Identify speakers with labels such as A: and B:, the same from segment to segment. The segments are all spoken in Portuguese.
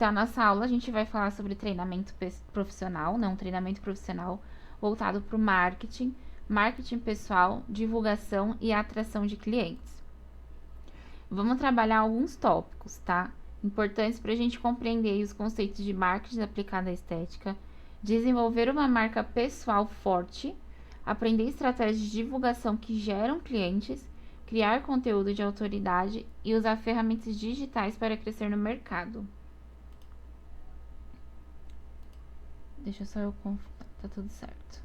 A: Então, nessa aula a gente vai falar sobre treinamento profissional, não, treinamento profissional voltado para o marketing, marketing pessoal, divulgação e atração de clientes. Vamos trabalhar alguns tópicos, tá? Importantes para a gente compreender os conceitos de marketing aplicado à estética, desenvolver uma marca pessoal forte, aprender estratégias de divulgação que geram clientes, criar conteúdo de autoridade e usar ferramentas digitais para crescer no mercado. Deixa só eu confirmar, tá tudo certo.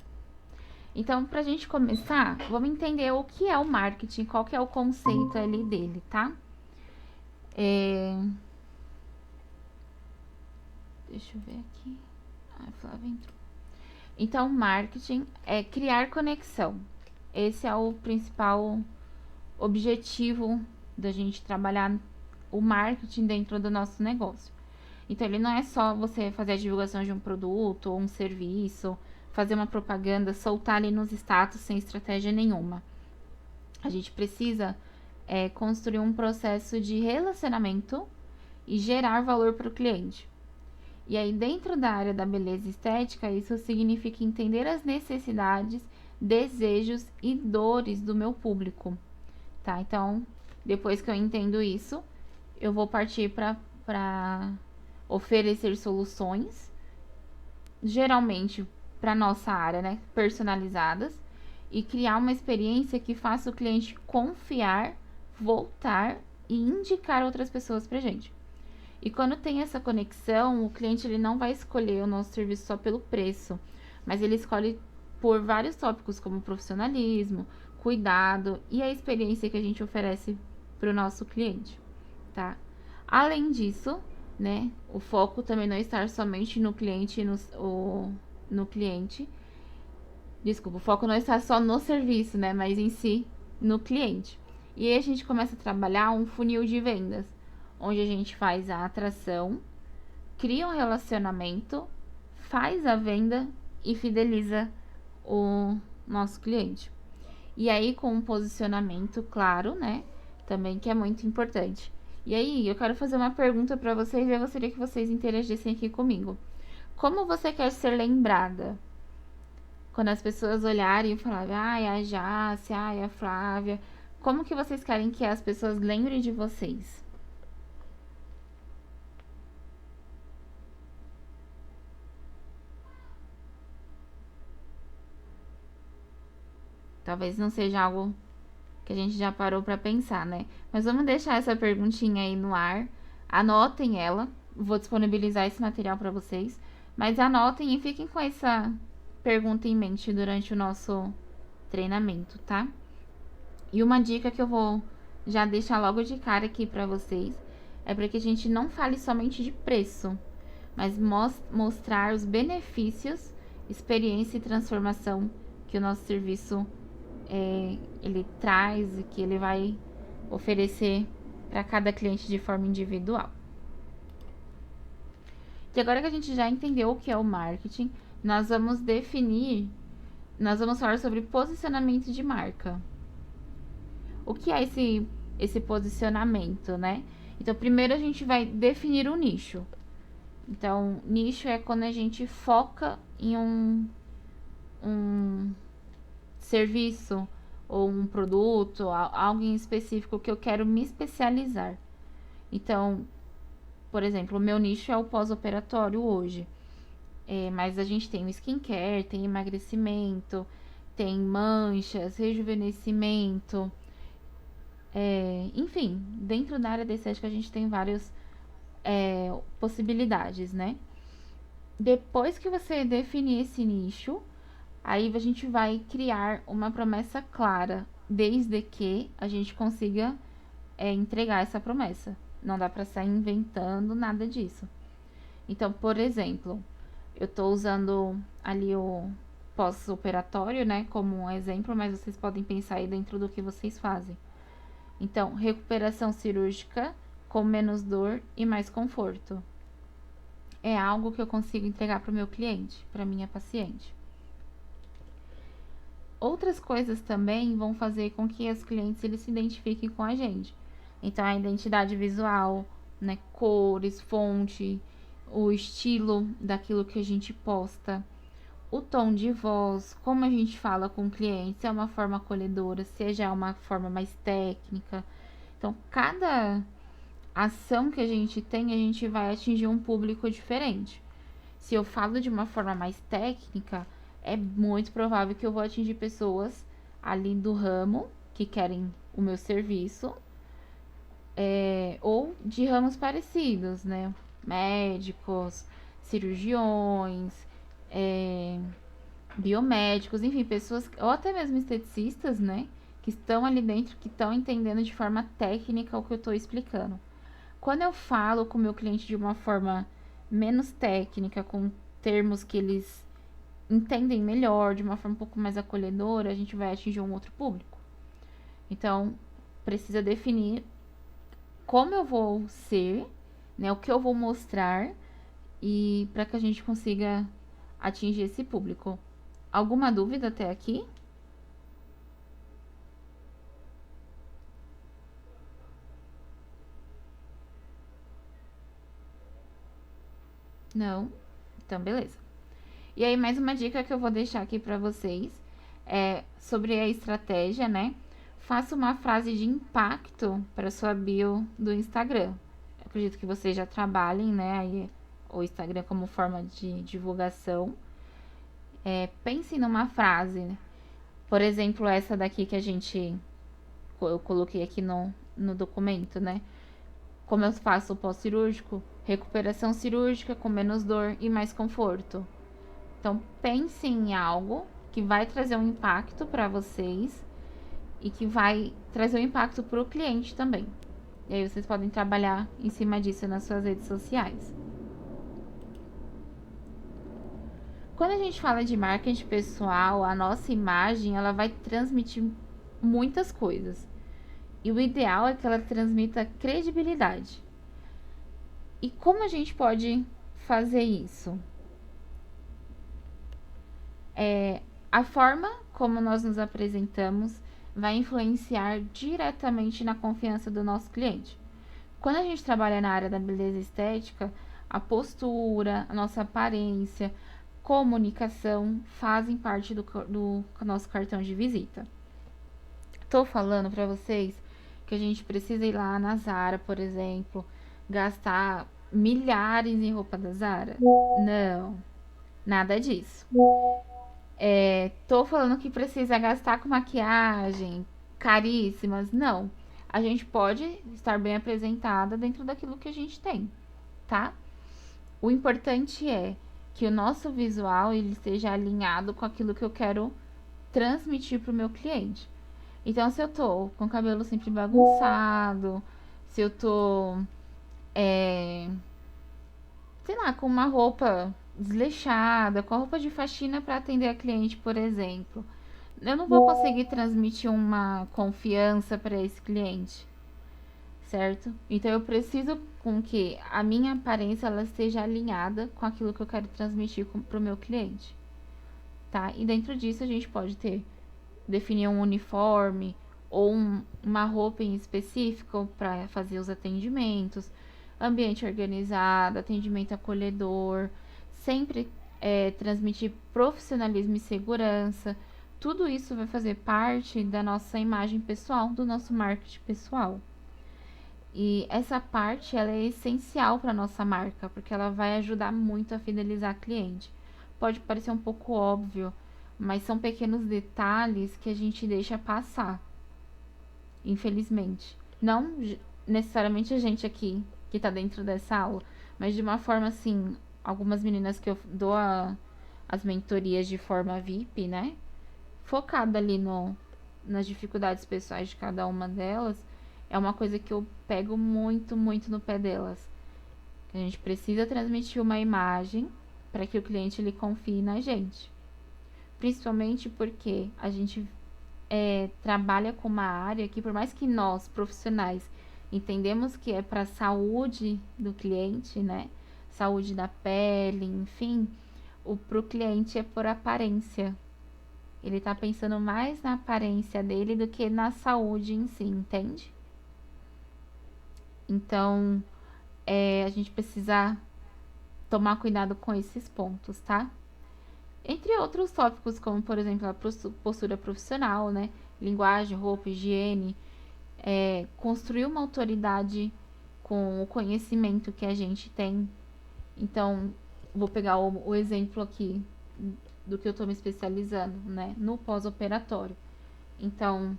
A: Então, pra gente começar, vamos entender o que é o marketing, qual que é o conceito ali dele, tá? Deixa eu ver aqui. Ah, Flávia entrou. Então, marketing é criar conexão. Esse é o principal objetivo da gente trabalhar o marketing dentro do nosso negócio. Então, ele não é só você fazer a divulgação de um produto ou um serviço, fazer uma propaganda, soltar ali nos status sem estratégia nenhuma. A gente precisa construir um processo de relacionamento e gerar valor para o cliente. E aí, dentro da área da beleza estética, isso significa entender as necessidades, desejos e dores do meu público, tá? Então, depois que eu entendo isso, eu vou partir para oferecer soluções, geralmente para nossa área, né? Personalizadas, e criar uma experiência que faça o cliente confiar, voltar e indicar outras pessoas pra gente. E quando tem essa conexão, o cliente ele não vai escolher o nosso serviço só pelo preço, mas ele escolhe por vários tópicos como profissionalismo, cuidado e a experiência que a gente oferece para o nosso cliente, tá? Além disso, né, o foco também não estar somente no cliente, no cliente. Desculpa, o foco não está só no serviço, né, mas em si, no cliente. E aí a gente começa a trabalhar um funil de vendas, onde a gente faz a atração, cria um relacionamento, faz a venda e fideliza o nosso cliente. E aí com um posicionamento claro, né? Também que é muito importante. E aí eu quero fazer uma pergunta para vocês e eu gostaria que vocês interagissem aqui comigo. Como você quer ser lembrada? Quando as pessoas olharem e falarem, ai, a Jácia, ai, a Flávia, como que vocês querem que as pessoas lembrem de vocês? Talvez não seja algo que a gente já parou para pensar, né? Mas vamos deixar essa perguntinha aí no ar. Anotem ela. Vou disponibilizar esse material para vocês. Mas anotem e fiquem com essa pergunta em mente durante o nosso treinamento, tá? E uma dica que eu vou já deixar logo de cara aqui para vocês é para que a gente não fale somente de preço, mas mostrar os benefícios, experiência e transformação que o nosso serviço ele traz e que ele vai oferecer para cada cliente de forma individual. E agora que a gente já entendeu o que é o marketing, nós vamos falar sobre posicionamento de marca. O que é esse posicionamento, né? Então, primeiro a gente vai definir o nicho. Então, nicho é quando a gente foca em um serviço ou um produto, algo em específico que eu quero me especializar. Então, por exemplo, o meu nicho é o pós-operatório hoje. Mas a gente tem o skincare, tem emagrecimento, tem manchas, rejuvenescimento. Enfim, dentro da área da estética a gente tem várias possibilidades, né? Depois que você definir esse nicho, aí a gente vai criar uma promessa clara, desde que a gente consiga entregar essa promessa. Não dá para sair inventando nada disso. Então, por exemplo, eu estou usando ali o pós-operatório, né, como um exemplo, mas vocês podem pensar aí dentro do que vocês fazem. Então, recuperação cirúrgica com menos dor e mais conforto. É algo que eu consigo entregar para o meu cliente, para minha paciente. Outras coisas também vão fazer com que os clientes eles se identifiquem com a gente. Então, a identidade visual, né, cores, fonte, o estilo daquilo que a gente posta, o tom de voz, como a gente fala com o cliente, se é uma forma acolhedora, se já é uma forma mais técnica. Então, cada ação que a gente tem, a gente vai atingir um público diferente. Se eu falo de uma forma mais técnica, é muito provável que eu vou atingir pessoas ali do ramo que querem o meu serviço, ou de ramos parecidos, né? Médicos, cirurgiões, é, biomédicos, enfim, pessoas, ou até mesmo esteticistas, né? Que estão ali dentro, que estão entendendo de forma técnica o que eu estou explicando. Quando eu falo com o meu cliente de uma forma menos técnica, com termos que eles entendem melhor, de uma forma um pouco mais acolhedora, a gente vai atingir um outro público. Então, precisa definir como eu vou ser, né, o que eu vou mostrar e para que a gente consiga atingir esse público. Alguma dúvida até aqui? Não? Então, beleza. E aí, mais uma dica que eu vou deixar aqui para vocês é sobre a estratégia, né? Faça uma frase de impacto para sua bio do Instagram. Eu acredito que vocês já trabalhem, né? Aí, o Instagram como forma de divulgação. Pense numa frase, né? Por exemplo, essa daqui que eu coloquei aqui no documento, né? Como eu faço o pós-cirúrgico? Recuperação cirúrgica com menos dor e mais conforto. Então, pense em algo que vai trazer um impacto para vocês e que vai trazer um impacto para o cliente também. E aí vocês podem trabalhar em cima disso nas suas redes sociais. Quando a gente fala de marketing pessoal, a nossa imagem ela vai transmitir muitas coisas. E o ideal é que ela transmita credibilidade. E como a gente pode fazer isso? A forma como nós nos apresentamos vai influenciar diretamente na confiança do nosso cliente. Quando a gente trabalha na área da beleza estética, a postura, a nossa aparência, comunicação fazem parte do nosso cartão de visita. Tô falando para vocês que a gente precisa ir lá na Zara, por exemplo, gastar milhares em roupa da Zara? Não, nada disso. Tô falando que precisa gastar com maquiagem caríssimas? Não. A gente pode estar bem apresentada dentro daquilo que a gente tem, tá? O importante é que o nosso visual ele esteja alinhado com aquilo que eu quero transmitir para o meu cliente. Então, se eu tô com o cabelo sempre bagunçado, se eu tô, é, sei lá, com uma roupa desleixada, com a roupa de faxina para atender a cliente, por exemplo, eu não vou conseguir transmitir uma confiança para esse cliente, certo? Então eu preciso com que a minha aparência ela esteja alinhada com aquilo que eu quero transmitir para o meu cliente, tá? E dentro disso a gente pode definir um uniforme ou uma roupa em específico para fazer os atendimentos, ambiente organizado, atendimento acolhedor, sempre transmitir profissionalismo e segurança. Tudo isso vai fazer parte da nossa imagem pessoal, do nosso marketing pessoal. E essa parte ela é essencial para nossa marca, porque ela vai ajudar muito a fidelizar a cliente. Pode parecer um pouco óbvio, mas são pequenos detalhes que a gente deixa passar, infelizmente. Não necessariamente a gente aqui que tá dentro dessa aula, mas de uma forma assim, algumas meninas que eu dou as mentorias de forma VIP, né? Focada ali nas dificuldades pessoais de cada uma delas, é uma coisa que eu pego muito, muito no pé delas. A gente precisa transmitir uma imagem para que o cliente ele confie na gente. Principalmente porque a gente trabalha com uma área que, por mais que nós, profissionais, entendemos que é para a saúde do cliente, né? Saúde da pele, enfim, pro cliente é por aparência. Ele tá pensando mais na aparência dele do que na saúde em si, entende? Então, a gente precisa tomar cuidado com esses pontos, tá? Entre outros tópicos, como por exemplo a postura profissional, né? Linguagem, roupa, higiene, construir uma autoridade com o conhecimento que a gente tem. Então, vou pegar o exemplo aqui do que eu tô me especializando, né? No pós-operatório. Então,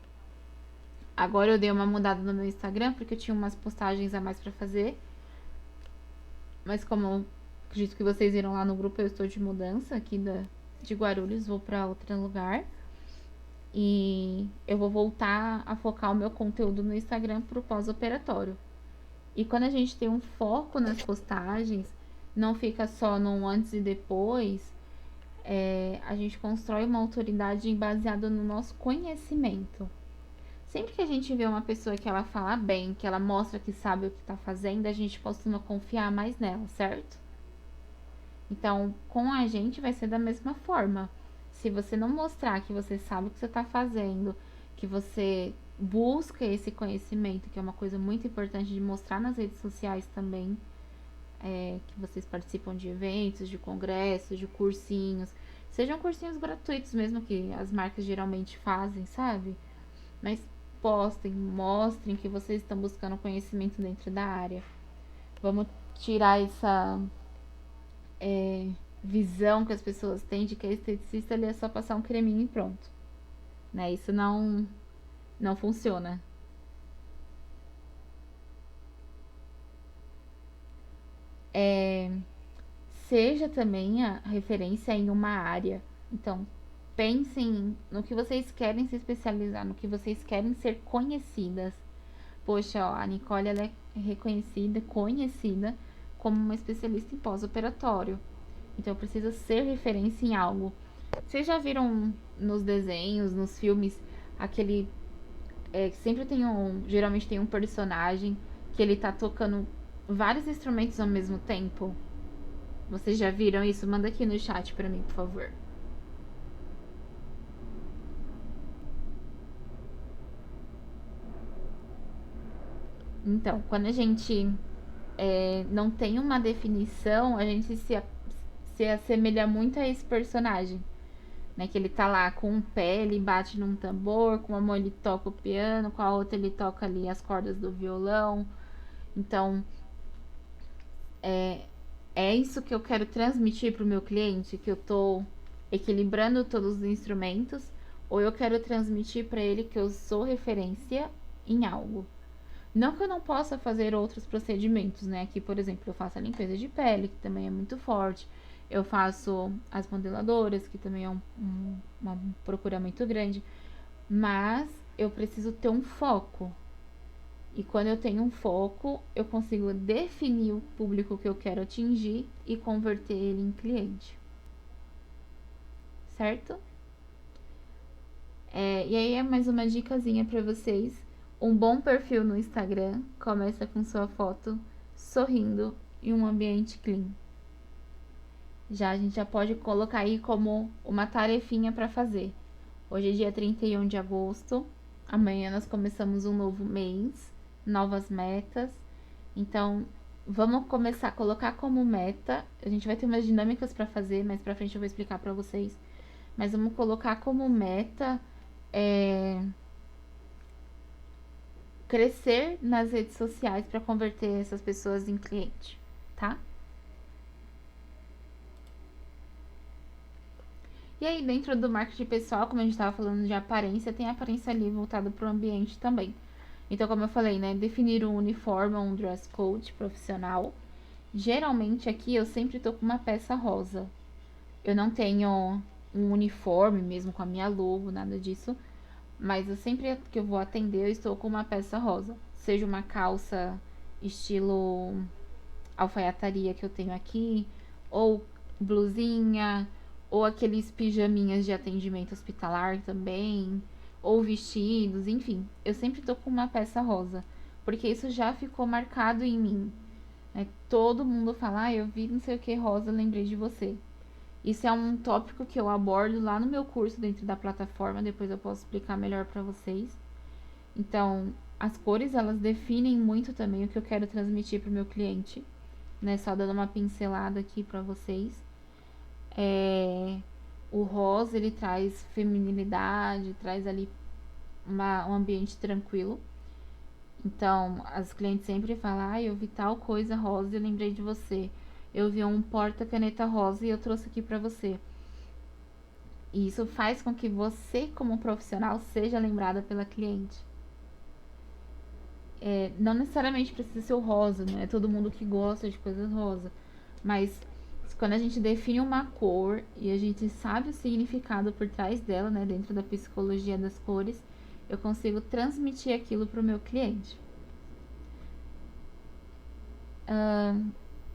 A: agora eu dei uma mudada no meu Instagram, porque eu tinha umas postagens a mais pra fazer. Mas como acredito que vocês viram lá no grupo, eu estou de mudança aqui de Guarulhos, vou pra outro lugar. E eu vou voltar a focar o meu conteúdo no Instagram pro pós-operatório. E quando a gente tem um foco nas postagens, não fica só no antes e depois, a gente constrói uma autoridade baseada no nosso conhecimento. Sempre que a gente vê uma pessoa que ela fala bem, que ela mostra que sabe o que está fazendo, a gente costuma confiar mais nela, certo? Então, com a gente vai ser da mesma forma. Se você não mostrar que você sabe o que você está fazendo, que você busca esse conhecimento, que é uma coisa muito importante de mostrar nas redes sociais também, que vocês participam de eventos, de congressos, de cursinhos, sejam cursinhos gratuitos mesmo, que as marcas geralmente fazem, sabe? Mas postem, mostrem que vocês estão buscando conhecimento dentro da área. Vamos tirar essa visão que as pessoas têm de que a esteticista ali é só passar um creminho e pronto. Né? Isso não funciona. Seja também a referência em uma área. Então, pensem no que vocês querem se especializar, no que vocês querem ser conhecidas. Poxa, ó, a Nicole ela é reconhecida, conhecida como uma especialista em pós-operatório. Então, eu preciso ser referência em algo. Vocês já viram nos desenhos, nos filmes, aquele. Que sempre tem geralmente tem um personagem que ele tá tocando vários instrumentos ao mesmo tempo? Vocês já viram isso? Manda aqui no chat pra mim, por favor. Então, quando a gente não tem uma definição, a gente se assemelha muito a esse personagem. Né, que ele tá lá com um pé, ele bate num tambor, com uma mão ele toca o piano, com a outra ele toca ali as cordas do violão. Então, é isso que eu quero transmitir pro meu cliente, que eu tô equilibrando todos os instrumentos, ou eu quero transmitir para ele que eu sou referência em algo. Não que eu não possa fazer outros procedimentos, né? Aqui, por exemplo, eu faço a limpeza de pele, que também é muito forte. Eu faço as modeladoras, que também é uma procura muito grande. Mas eu preciso ter um foco. E quando eu tenho um foco, eu consigo definir o público que eu quero atingir e converter ele em cliente. Certo? E aí é mais uma dicasinha para vocês. Um bom perfil no Instagram começa com sua foto sorrindo em um ambiente clean. Já a gente já pode colocar aí como uma tarefinha para fazer. Hoje é dia 31 de agosto. Amanhã nós começamos um novo mês, novas metas. Então, vamos começar a colocar como meta. A gente vai ter umas dinâmicas para fazer, mais para frente eu vou explicar para vocês. Mas vamos colocar como meta crescer nas redes sociais para converter essas pessoas em cliente, tá? E aí, dentro do marketing pessoal, como a gente estava falando de aparência, tem a aparência ali voltada para o ambiente também. Então, como eu falei, né, definir um uniforme ou um dress code profissional. Geralmente aqui eu sempre tô com uma peça rosa. Eu não tenho um uniforme mesmo com a minha logo, nada disso. Mas eu sempre que eu vou atender, eu estou com uma peça rosa. Seja uma calça estilo alfaiataria que eu tenho aqui, ou blusinha, ou aqueles pijaminhas de atendimento hospitalar também, ou vestidos, enfim. Eu sempre tô com uma peça rosa, porque isso já ficou marcado em mim. Né? Todo mundo fala, eu vi não sei o que rosa, lembrei de você. Isso é um tópico que eu abordo lá no meu curso dentro da plataforma, depois eu posso explicar melhor para vocês. Então, as cores elas definem muito também o que eu quero transmitir para o meu cliente. né? Só dando uma pincelada aqui pra vocês. É, o rosa, ele traz feminilidade, traz ali um ambiente tranquilo. Então, as clientes sempre falam, eu vi tal coisa rosa e eu lembrei de você. Eu vi um porta-caneta rosa e eu trouxe aqui pra você. E isso faz com que você, como profissional, seja lembrada pela cliente. Não necessariamente precisa ser o rosa, não é todo mundo que gosta de coisas rosa. Mas quando a gente define uma cor e a gente sabe o significado por trás dela, né, dentro da psicologia das cores, eu consigo transmitir aquilo para o meu cliente.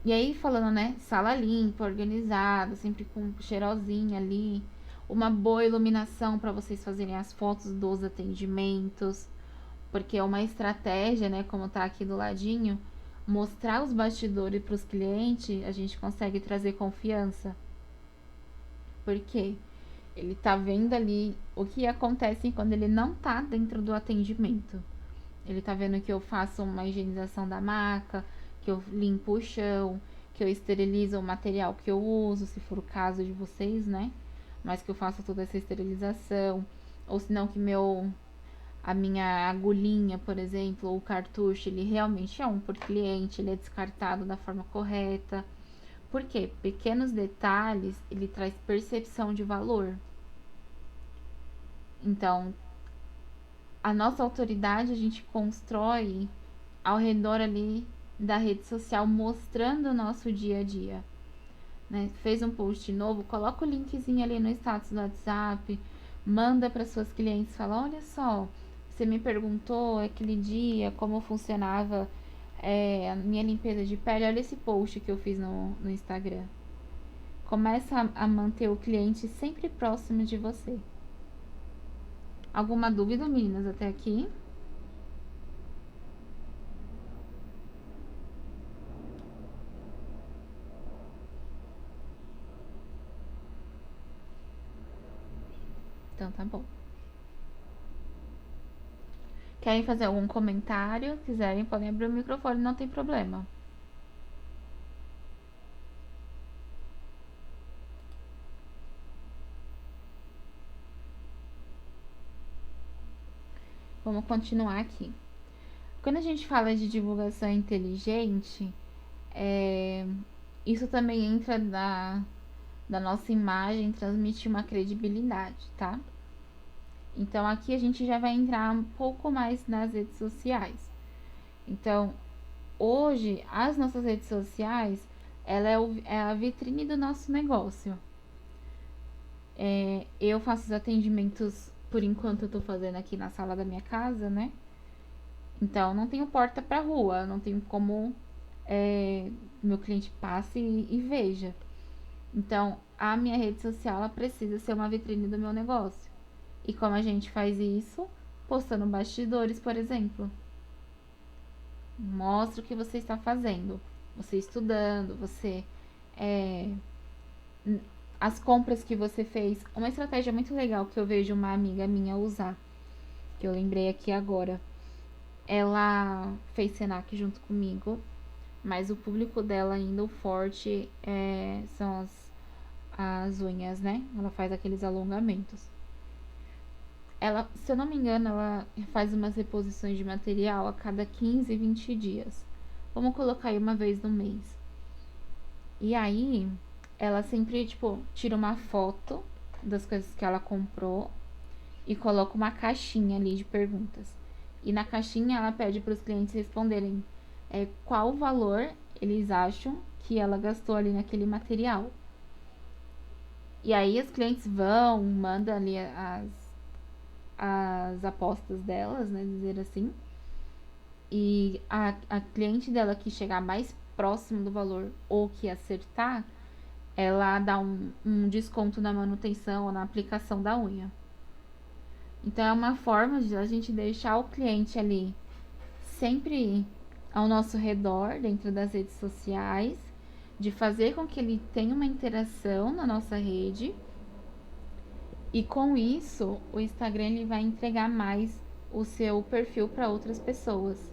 A: E aí, falando, né, sala limpa, organizada, sempre com cheirosinha ali, uma boa iluminação para vocês fazerem as fotos dos atendimentos, porque é uma estratégia, né, como tá aqui do ladinho, mostrar os bastidores para os clientes, a gente consegue trazer confiança. Por quê? Ele tá vendo ali o que acontece quando ele não tá dentro do atendimento. Ele tá vendo que eu faço uma higienização da maca, que eu limpo o chão, que eu esterilizo o material que eu uso, se for o caso de vocês, né? Mas que eu faço toda essa esterilização. Ou se não que a minha agulhinha, por exemplo, ou o cartucho, ele realmente é um por cliente, ele é descartado da forma correta. Por quê? Pequenos detalhes, ele traz percepção de valor. Então, a nossa autoridade a gente constrói ao redor ali da rede social, mostrando o nosso dia a dia. Né? Fez um post novo, coloca o linkzinho ali no status do WhatsApp, manda para suas clientes, fala, olha só, você me perguntou aquele dia como funcionava a minha limpeza de pele, olha esse post que eu fiz no Instagram. Começa a manter o cliente sempre próximo de você. Alguma dúvida, meninas, até aqui? Então tá bom. Querem fazer algum comentário? Quiserem, podem abrir o microfone, não tem problema. Vamos continuar aqui. Quando a gente fala de divulgação inteligente, é, isso também entra da nossa imagem, transmite uma credibilidade, tá? Então aqui a gente já vai entrar um pouco mais nas redes sociais. Então, hoje, as nossas redes sociais, ela é a vitrine do nosso negócio. Eu faço os atendimentos, por enquanto eu tô fazendo aqui na sala da minha casa, né? Então, não tenho porta pra rua, não tenho como meu cliente passe e veja. Então, a minha rede social ela precisa ser uma vitrine do meu negócio. E como a gente faz isso? Postando bastidores, por exemplo. Mostra o que você está fazendo. Você estudando, você. é, as compras que você fez. Uma estratégia muito legal que eu vejo uma amiga minha usar, que eu lembrei aqui agora. Ela fez Senac junto comigo, mas o público dela ainda, o forte, são as unhas, né? Ela faz aqueles alongamentos. Ela, se eu não me engano, ela faz umas reposições de material a cada 15, 20 dias. Vamos colocar aí uma vez no mês. E aí, ela sempre, tipo, tira uma foto das coisas que ela comprou e coloca uma caixinha ali de perguntas. E na caixinha ela pede para os clientes responderem qual o valor eles acham que ela gastou ali naquele material. E aí os clientes vão, mandam ali as apostas delas, né, dizer assim. E a cliente dela que chegar mais próximo do valor ou que acertar, ela dá um desconto na manutenção ou na aplicação da unha. Então é uma forma de a gente deixar o cliente ali sempre ao nosso redor, dentro das redes sociais, de fazer com que ele tenha uma interação na nossa rede. E com isso, o Instagram ele vai entregar mais o seu perfil para outras pessoas.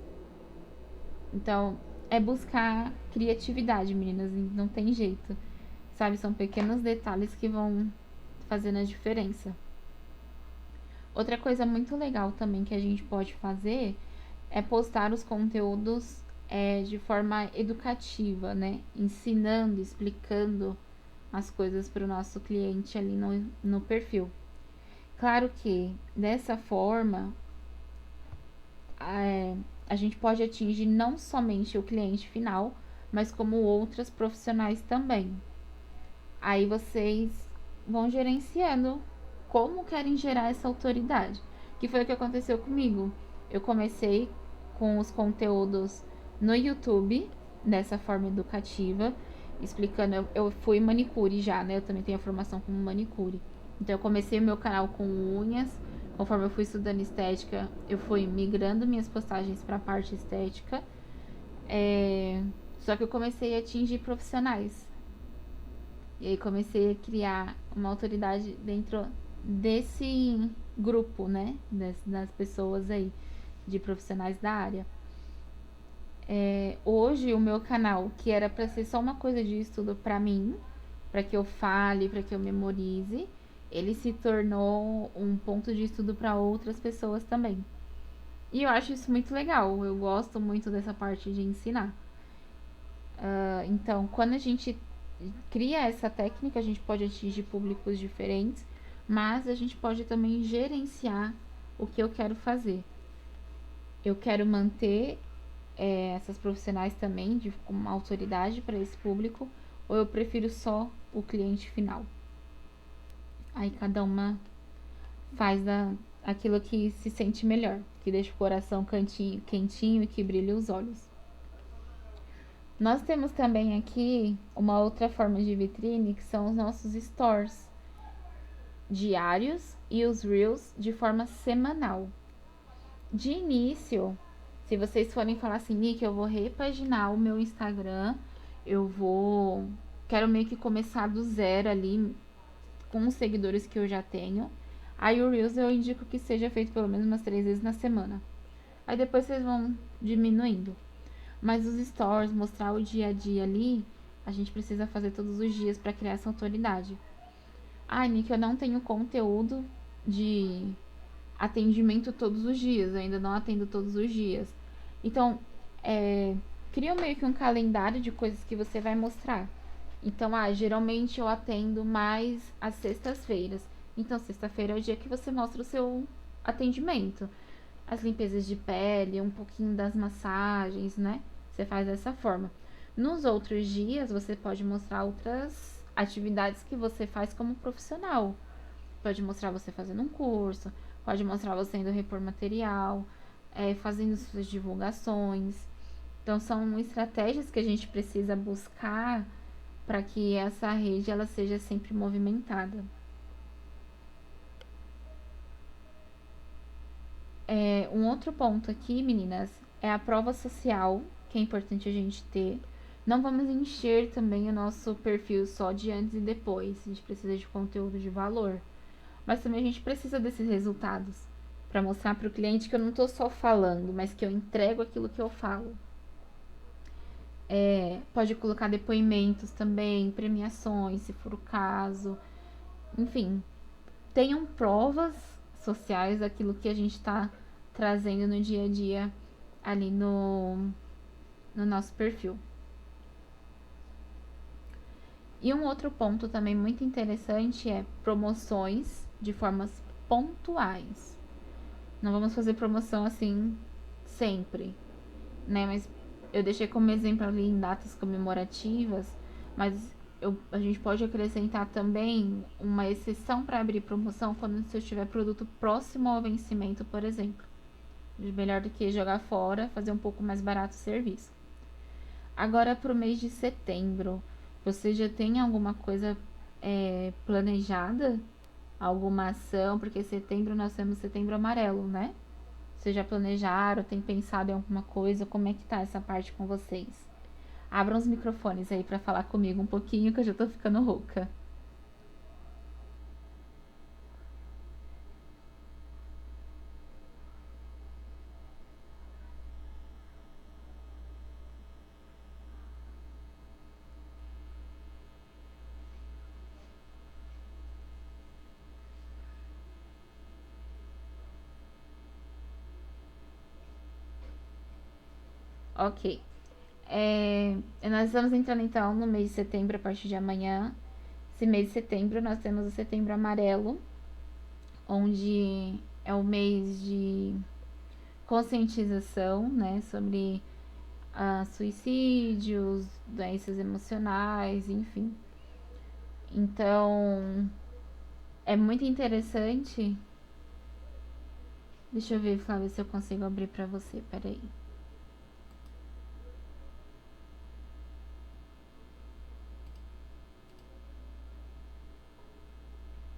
A: Então, é buscar criatividade, meninas, não tem jeito. Sabe, são pequenos detalhes que vão fazendo a diferença. Outra coisa muito legal também que a gente pode fazer é postar os conteúdos de forma educativa, né? Ensinando, explicando as coisas para o nosso cliente ali no perfil. Claro que dessa forma a gente pode atingir não somente o cliente final, mas como outras profissionais também. Aí vocês vão gerenciando como querem gerar essa autoridade. Que foi o que aconteceu comigo. Eu comecei com os conteúdos no YouTube, dessa forma educativa, explicando. Eu fui manicure já, né? Eu também tenho a formação como manicure. Então eu comecei o meu canal com unhas. Conforme eu fui estudando estética, eu fui migrando minhas postagens para a parte estética. Só que eu comecei a atingir profissionais. E aí comecei a criar uma autoridade dentro desse grupo, né? Das pessoas aí, de profissionais da área. Hoje o meu canal, que era para ser só uma coisa de estudo para mim, para que eu fale, para que eu memorize, ele se tornou um ponto de estudo para outras pessoas também. E eu acho isso muito legal. Eu gosto muito dessa parte de ensinar. Então, quando a gente cria essa técnica, a gente pode atingir públicos diferentes, mas a gente pode também gerenciar o que eu quero fazer. Eu quero manter essas profissionais também como uma autoridade para esse público, ou eu prefiro só o cliente final. Aí cada uma faz aquilo que se sente melhor, que deixa o coração quentinho e que brilha os olhos. Nós temos também aqui uma outra forma de vitrine, que são os nossos stores diários e os reels de forma semanal. De início, se vocês forem falar assim, Nick, eu vou repaginar o meu Instagram, quero meio que começar do zero ali com os seguidores que eu já tenho. Aí o reels eu indico que seja feito pelo menos umas 3 vezes na semana. Aí depois vocês vão diminuindo. Mas os stories, mostrar o dia a dia ali, a gente precisa fazer todos os dias para criar essa autoridade. Ah, Nick, eu não tenho conteúdo de atendimento todos os dias, eu ainda não atendo todos os dias. Então, cria meio que um calendário de coisas que você vai mostrar. Então, geralmente eu atendo mais às sextas-feiras. Então, sexta-feira é o dia que você mostra o seu atendimento. As limpezas de pele, um pouquinho das massagens, né? Você faz dessa forma. Nos outros dias, você pode mostrar outras atividades que você faz como profissional. Pode mostrar você fazendo um curso, pode mostrar você indo repor material, fazendo suas divulgações. Então, são estratégias que a gente precisa buscar para que essa rede ela seja sempre movimentada. Um outro ponto aqui, meninas, é a prova social, que é importante a gente ter. Não vamos encher também o nosso perfil só de antes e depois. A gente precisa de conteúdo de valor. Mas também a gente precisa desses resultados para mostrar para o cliente que eu não estou só falando, mas que eu entrego aquilo que eu falo. Pode colocar depoimentos também, premiações, se for o caso. Enfim, tenham provas sociais daquilo que a gente está trazendo no dia a dia ali no nosso perfil. E um outro ponto também muito interessante é promoções de formas pontuais. Não vamos fazer promoção assim sempre, né? Mas eu deixei como exemplo ali em datas comemorativas, mas a gente pode acrescentar também uma exceção para abrir promoção quando você tiver produto próximo ao vencimento, por exemplo. Melhor do que jogar fora, fazer um pouco mais barato o serviço. Agora para o mês de setembro, você já tem alguma coisa planejada? Alguma ação? Porque setembro nós temos setembro amarelo, né? Vocês já planejaram? Tem pensado em alguma coisa? Como é que tá essa parte com vocês? Abram os microfones aí para falar comigo um pouquinho, que eu já tô ficando rouca. Ok. Nós estamos entrando então no mês de setembro a partir de amanhã. Esse mês de setembro nós temos o Setembro Amarelo, onde é o mês de conscientização, né, sobre suicídios, doenças emocionais, enfim. Então, é muito interessante. Deixa eu ver, Flávia, se eu consigo abrir pra você. Peraí.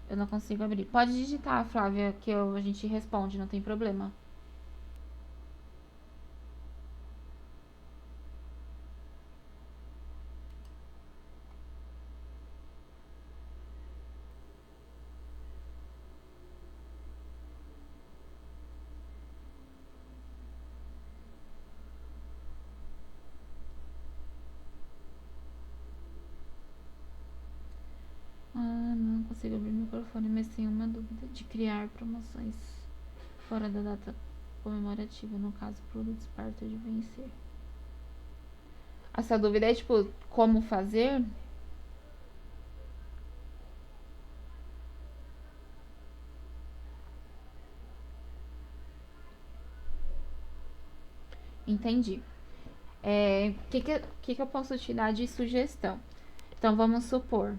A: Eu não consigo abrir. Pode digitar, Flávia, que a gente responde, não tem problema. Não consigo abrir o microfone, mas tenho uma dúvida de criar promoções fora da data comemorativa, no caso, produtos parto de vencer. Essa dúvida é tipo, como fazer? Entendi. Que eu posso te dar de sugestão? Então, vamos supor,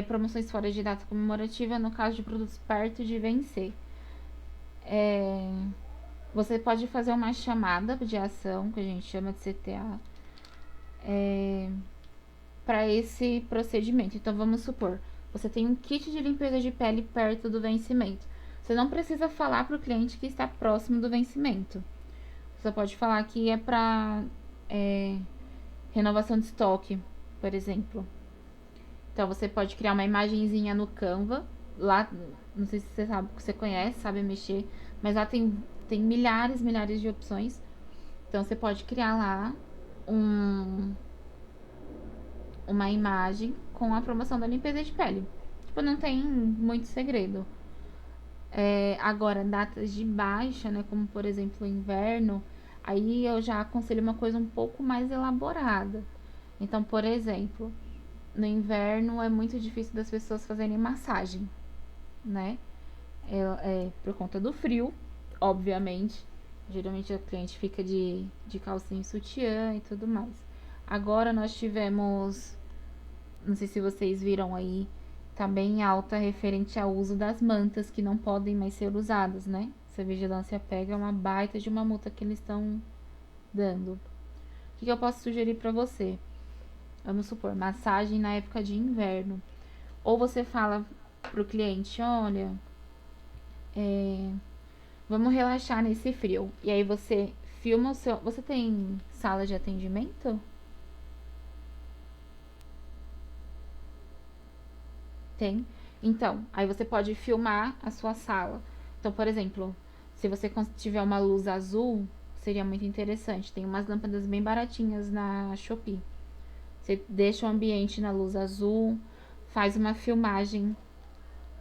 A: promoções fora de data comemorativa, no caso de produtos perto de vencer. Você pode fazer uma chamada de ação, que a gente chama de CTA, para esse procedimento. Então, vamos supor, você tem um kit de limpeza de pele perto do vencimento. Você não precisa falar para o cliente que está próximo do vencimento. Você pode falar que é para renovação de estoque, por exemplo. Então você pode criar uma imagenzinha no Canva. Lá, não sei se você sabe, você conhece, sabe mexer, mas lá tem milhares de opções. Então você pode criar lá uma imagem com a promoção da limpeza de pele. Tipo, não tem muito segredo. Agora, datas de baixa, né? Como por exemplo o inverno, aí eu já aconselho uma coisa um pouco mais elaborada. Então, por exemplo, no inverno é muito difícil das pessoas fazerem massagem, né? Por conta do frio, obviamente. Geralmente o cliente fica de calcinha e sutiã e tudo mais. Agora nós tivemos, não sei se vocês viram aí, tá bem alta referente ao uso das mantas que não podem mais ser usadas, né? Se a vigilância pega, é uma baita de uma multa que eles estão dando. O que eu posso sugerir para você? Vamos supor, massagem na época de inverno. Ou você fala pro cliente, olha, vamos relaxar nesse frio. E aí você filma o seu. Você tem sala de atendimento? Tem. Então, aí você pode filmar a sua sala. Então, por exemplo, se você tiver uma luz azul, seria muito interessante. Tem umas lâmpadas bem baratinhas na Shopee. Você deixa o ambiente na luz azul, faz uma filmagem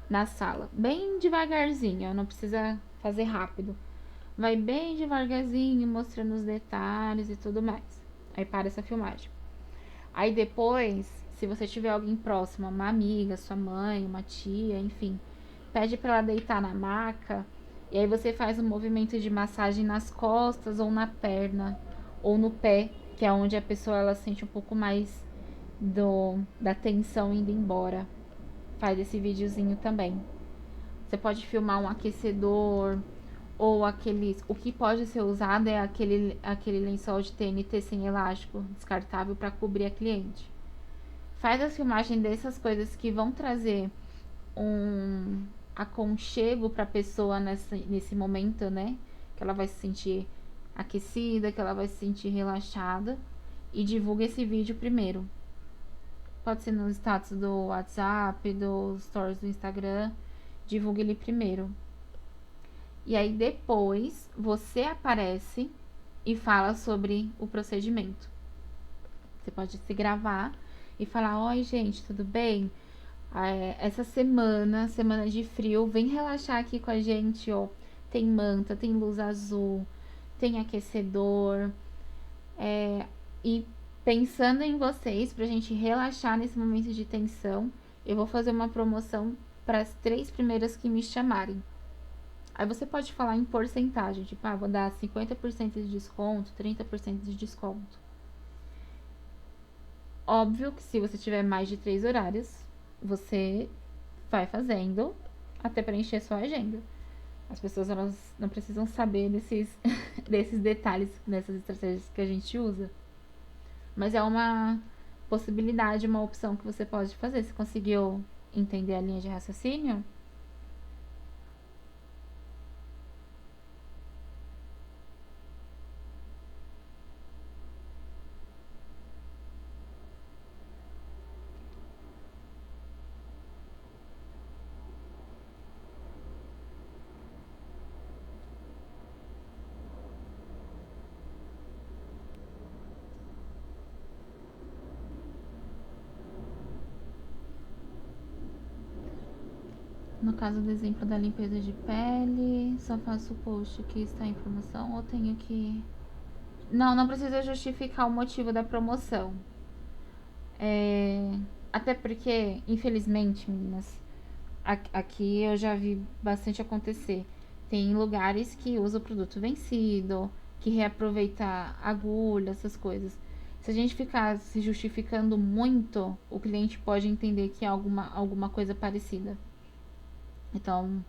A: na sala, bem devagarzinho, não precisa fazer rápido. Vai bem devagarzinho, mostrando os detalhes e tudo mais. Aí para essa filmagem. Aí depois, se você tiver alguém próximo, uma amiga, sua mãe, uma tia, enfim, pede para ela deitar na maca. E aí você faz um movimento de massagem nas costas ou na perna ou no pé, que é onde a pessoa ela sente um pouco mais da tensão indo embora. Faz esse videozinho também. Você pode filmar um aquecedor ou aqueles. O que pode ser usado é aquele lençol de TNT sem elástico descartável para cobrir a cliente. Faz a filmagem dessas coisas que vão trazer um aconchego para a pessoa nesse momento, né? Que ela vai se sentir aquecida, que ela vai se sentir relaxada. E divulga esse vídeo primeiro. Pode ser no status do WhatsApp, dos stories do Instagram. Divulgue ele primeiro. E aí depois você aparece e fala sobre o procedimento. Você pode se gravar e falar: oi, gente, tudo bem? Essa semana de frio, vem relaxar aqui com a gente, ó. Tem manta, tem luz azul, tem aquecedor. E pensando em vocês, pra gente relaxar nesse momento de tensão, eu vou fazer uma promoção para as 3 primeiras que me chamarem. Aí você pode falar em porcentagem, tipo, vou dar 50% de desconto, 30% de desconto. Óbvio que se você tiver mais de 3 horários, você vai fazendo até preencher sua agenda. As pessoas elas não precisam saber desses detalhes, dessas estratégias que a gente usa. Mas é uma possibilidade, uma opção que você pode fazer. Você conseguiu entender a linha de raciocínio? No caso do exemplo da limpeza de pele, só faço o post que está em promoção ou tenho que. Não, não precisa justificar o motivo da promoção. Até porque, infelizmente, meninas, aqui eu já vi bastante acontecer. Tem lugares que usa o produto vencido, que reaproveita agulha, essas coisas. Se a gente ficar se justificando muito, o cliente pode entender que é alguma coisa parecida. Então,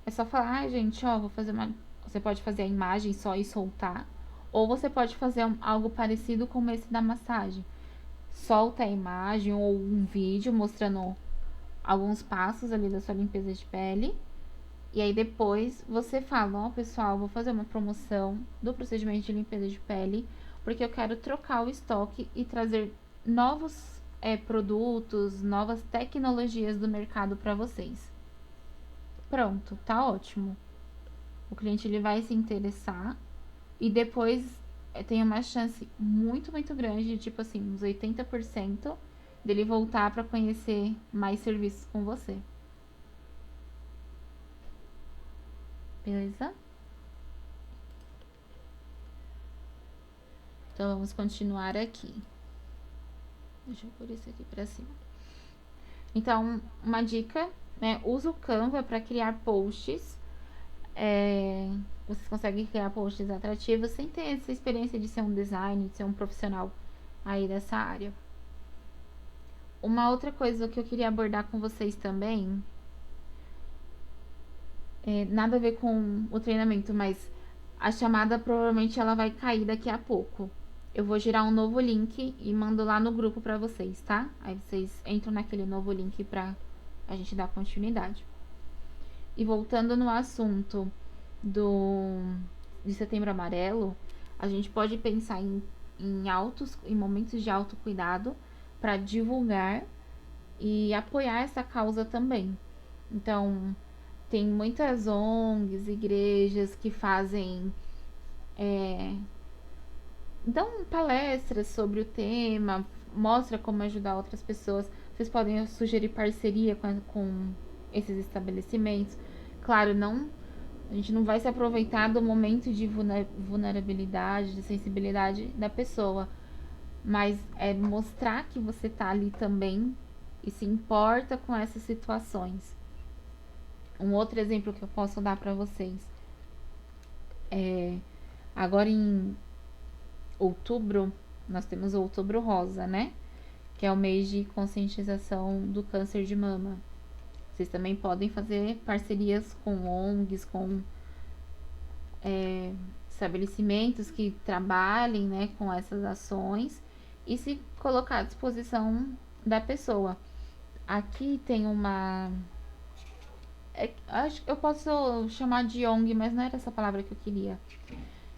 A: é só falar, gente, vou fazer uma. Você pode fazer a imagem só e soltar. Ou você pode fazer algo parecido como esse da massagem. Solta a imagem ou um vídeo mostrando alguns passos ali da sua limpeza de pele. E aí depois você fala, pessoal, vou fazer uma promoção do procedimento de limpeza de pele, porque eu quero trocar o estoque e trazer novos produtos, novas tecnologias do mercado para vocês. Pronto, tá ótimo. O cliente ele vai se interessar e depois tem uma chance muito, muito grande, de, tipo assim, uns 80% dele voltar para conhecer mais serviços com você. Beleza? Então vamos continuar aqui. Deixa eu pôr isso aqui pra cima. Então, uma dica, né? Usa o Canva para criar posts. Vocês conseguem criar posts atrativos sem ter essa experiência de ser um designer, de ser um profissional aí dessa área. Uma outra coisa que eu queria abordar com vocês também, nada a ver com o treinamento, mas a chamada provavelmente ela vai cair daqui a pouco. Eu vou gerar um novo link e mando lá no grupo pra vocês, tá? Aí vocês entram naquele novo link pra a gente dar continuidade. E voltando no assunto de Setembro Amarelo, a gente pode pensar em momentos de autocuidado para divulgar e apoiar essa causa também. Então, tem muitas ONGs, igrejas que fazem dão palestras sobre o tema, mostra como ajudar outras pessoas. Vocês podem sugerir parceria com esses estabelecimentos. Claro, a gente não vai se aproveitar do momento de vulnerabilidade, de sensibilidade da pessoa, mas é mostrar que você tá ali também e se importa com essas situações. Um outro exemplo que eu posso dar para vocês agora em outubro, nós temos o Outubro Rosa, né? Que é o mês de conscientização do câncer de mama. Vocês também podem fazer parcerias com ONGs, com estabelecimentos que trabalhem, né, com essas ações e se colocar à disposição da pessoa. Aqui tem uma. Acho que eu posso chamar de ONG, mas não era essa palavra que eu queria.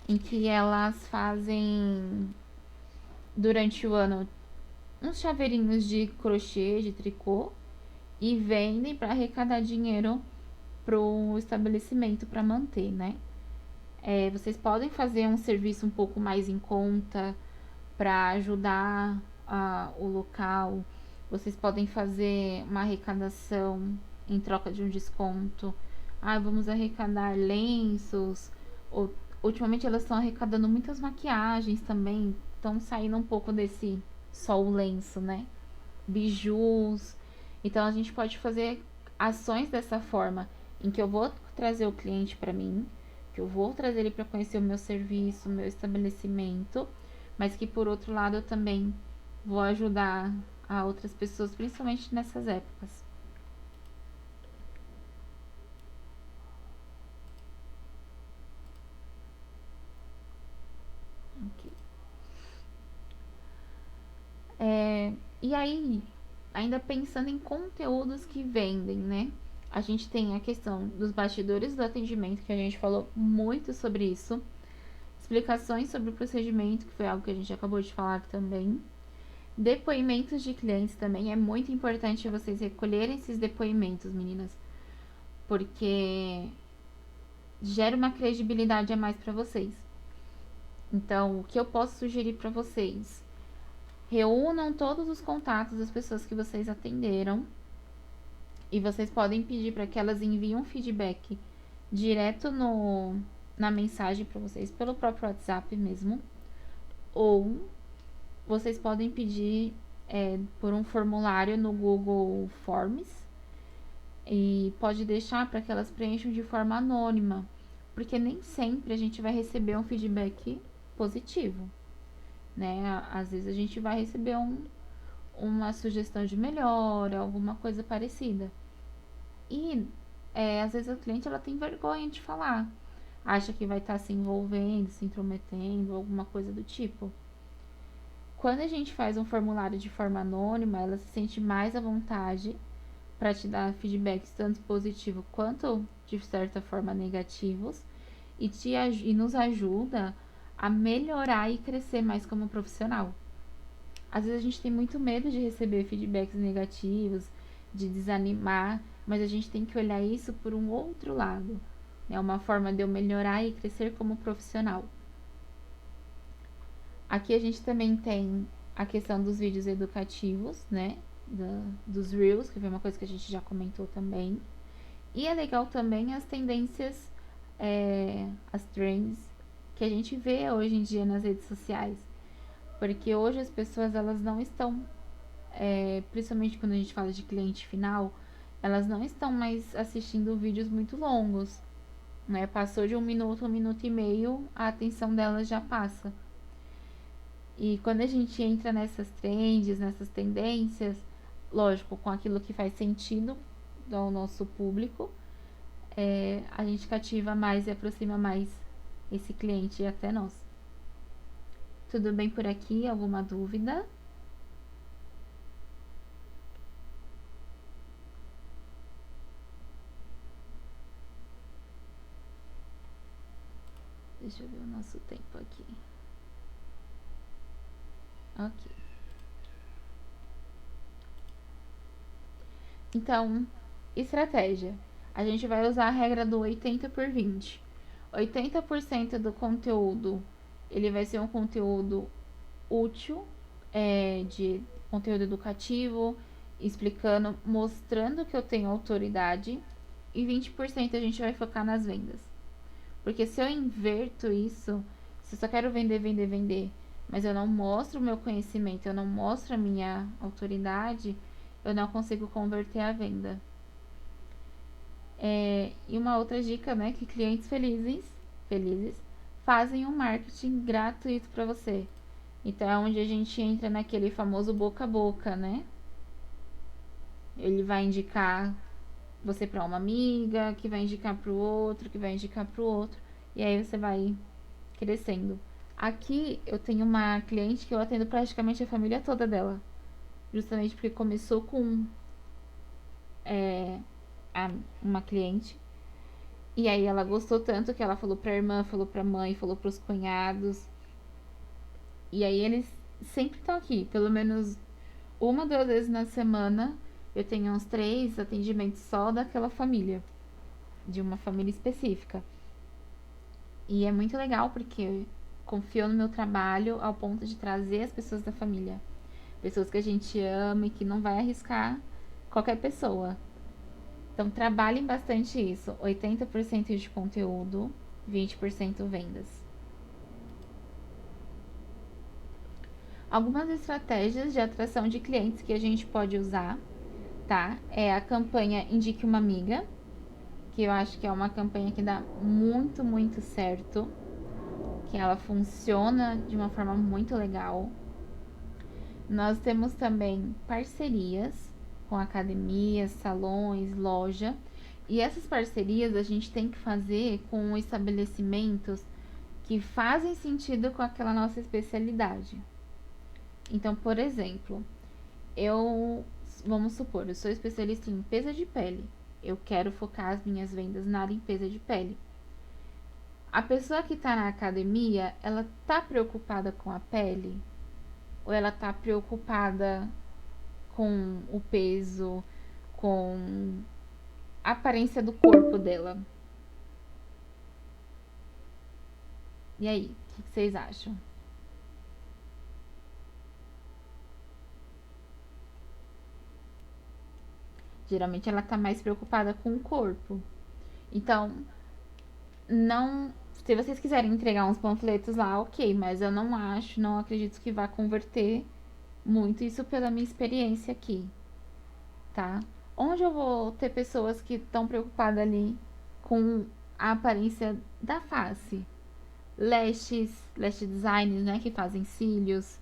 A: Em que elas fazem durante o ano uns chaveirinhos de crochê, de tricô, e vendem para arrecadar dinheiro pro estabelecimento para manter, né? Vocês podem fazer um serviço um pouco mais em conta para ajudar o local. Vocês podem fazer uma arrecadação em troca de um desconto. Vamos arrecadar lenços. Ultimamente elas estão arrecadando muitas maquiagens também, estão saindo um pouco desse só o lenço, né? Bijus. Então a gente pode fazer ações dessa forma, em que eu vou trazer o cliente para mim, que eu vou trazer ele para conhecer o meu serviço, o meu estabelecimento, mas que por outro lado eu também vou ajudar a outras pessoas, principalmente nessas épocas. Ok. E aí, ainda pensando em conteúdos que vendem, né? A gente tem a questão dos bastidores do atendimento, que a gente falou muito sobre isso. Explicações sobre o procedimento, que foi algo que a gente acabou de falar também. Depoimentos de clientes também. É muito importante vocês recolherem esses depoimentos, meninas. Porque gera uma credibilidade a mais para vocês. Então, o que eu posso sugerir para vocês? Reúnam todos os contatos das pessoas que vocês atenderam e vocês podem pedir para que elas enviem um feedback direto na mensagem para vocês pelo próprio WhatsApp mesmo, ou vocês podem pedir por um formulário no Google Forms e pode deixar para que elas preencham de forma anônima, porque nem sempre a gente vai receber um feedback positivo, né? Às vezes a gente vai receber uma sugestão de melhora, alguma coisa parecida. E às vezes a cliente ela tem vergonha de falar, acha que vai estar se envolvendo, se intrometendo, alguma coisa do tipo. Quando a gente faz um formulário de forma anônima, ela se sente mais à vontade para te dar feedbacks tanto positivos quanto de certa forma negativos e nos ajuda a melhorar e crescer mais como profissional. Às vezes a gente tem muito medo de receber feedbacks negativos, de desanimar, mas a gente tem que olhar isso por um outro lado. É uma forma de eu melhorar e crescer como profissional. Aqui a gente também tem a questão dos vídeos educativos, né? Dos Reels, que foi uma coisa que a gente já comentou também. E é legal também as tendências, as trends que a gente vê hoje em dia nas redes sociais. Porque hoje as pessoas elas não estão, principalmente quando a gente fala de cliente final, elas não estão mais assistindo vídeos muito longos, né? Passou de 1 minuto e meio, a atenção delas já passa. E quando a gente entra nessas trends, nessas tendências, lógico, com aquilo que faz sentido ao nosso público, a gente cativa mais e aproxima mais esse cliente até nós. Tudo bem por aqui? Alguma dúvida? Deixa eu ver o nosso tempo aqui. Ok. Então, estratégia. A gente vai usar a regra do 80 por 20. 80% do conteúdo, ele vai ser um conteúdo útil, de conteúdo educativo, explicando, mostrando que eu tenho autoridade. E 20% a gente vai focar nas vendas. Porque se eu inverto isso, se eu só quero vender, vender, vender, mas eu não mostro o meu conhecimento, eu não mostro a minha autoridade, eu não consigo converter a venda. E uma outra dica, né, que clientes felizes fazem um marketing gratuito para você. Então é onde a gente entra naquele famoso boca a boca, né? Ele vai indicar você para uma amiga, que vai indicar para o outro, que vai indicar para o outro, e aí você vai crescendo. Aqui eu tenho uma cliente que eu atendo praticamente a família toda dela, justamente porque começou com uma cliente. E aí ela gostou tanto que ela falou pra irmã, falou pra mãe, falou pros cunhados. E aí eles sempre estão aqui, pelo menos 1, 2 vezes na semana. Eu tenho uns 3 atendimentos só daquela família, de uma família específica. E é muito legal porque confiou no meu trabalho ao ponto de trazer as pessoas da família. Pessoas que a gente ama e que não vai arriscar qualquer pessoa. Então, trabalhem bastante isso. 80% de conteúdo, 20% vendas. Algumas estratégias de atração de clientes que a gente pode usar, tá? É a campanha Indique uma Amiga, que eu acho que é uma campanha que dá muito, muito certo, que ela funciona de uma forma muito legal. Nós temos também parcerias com academias, salões, loja. E essas parcerias a gente tem que fazer com estabelecimentos que fazem sentido com aquela nossa especialidade. Então, por exemplo, vamos supor, eu sou especialista em limpeza de pele. Eu quero focar as minhas vendas na limpeza de pele. A pessoa que está na academia, ela tá preocupada com a pele? Ou ela tá preocupada com o peso, com a aparência do corpo dela? E aí, o que vocês acham? Geralmente ela tá mais preocupada com o corpo. Então, não. Se vocês quiserem entregar uns panfletos lá, ok, mas eu não acho, não acredito que vá converter muito isso pela minha experiência aqui, tá? Onde eu vou ter pessoas que estão preocupadas ali com a aparência da face? Lash designers, né, que fazem cílios,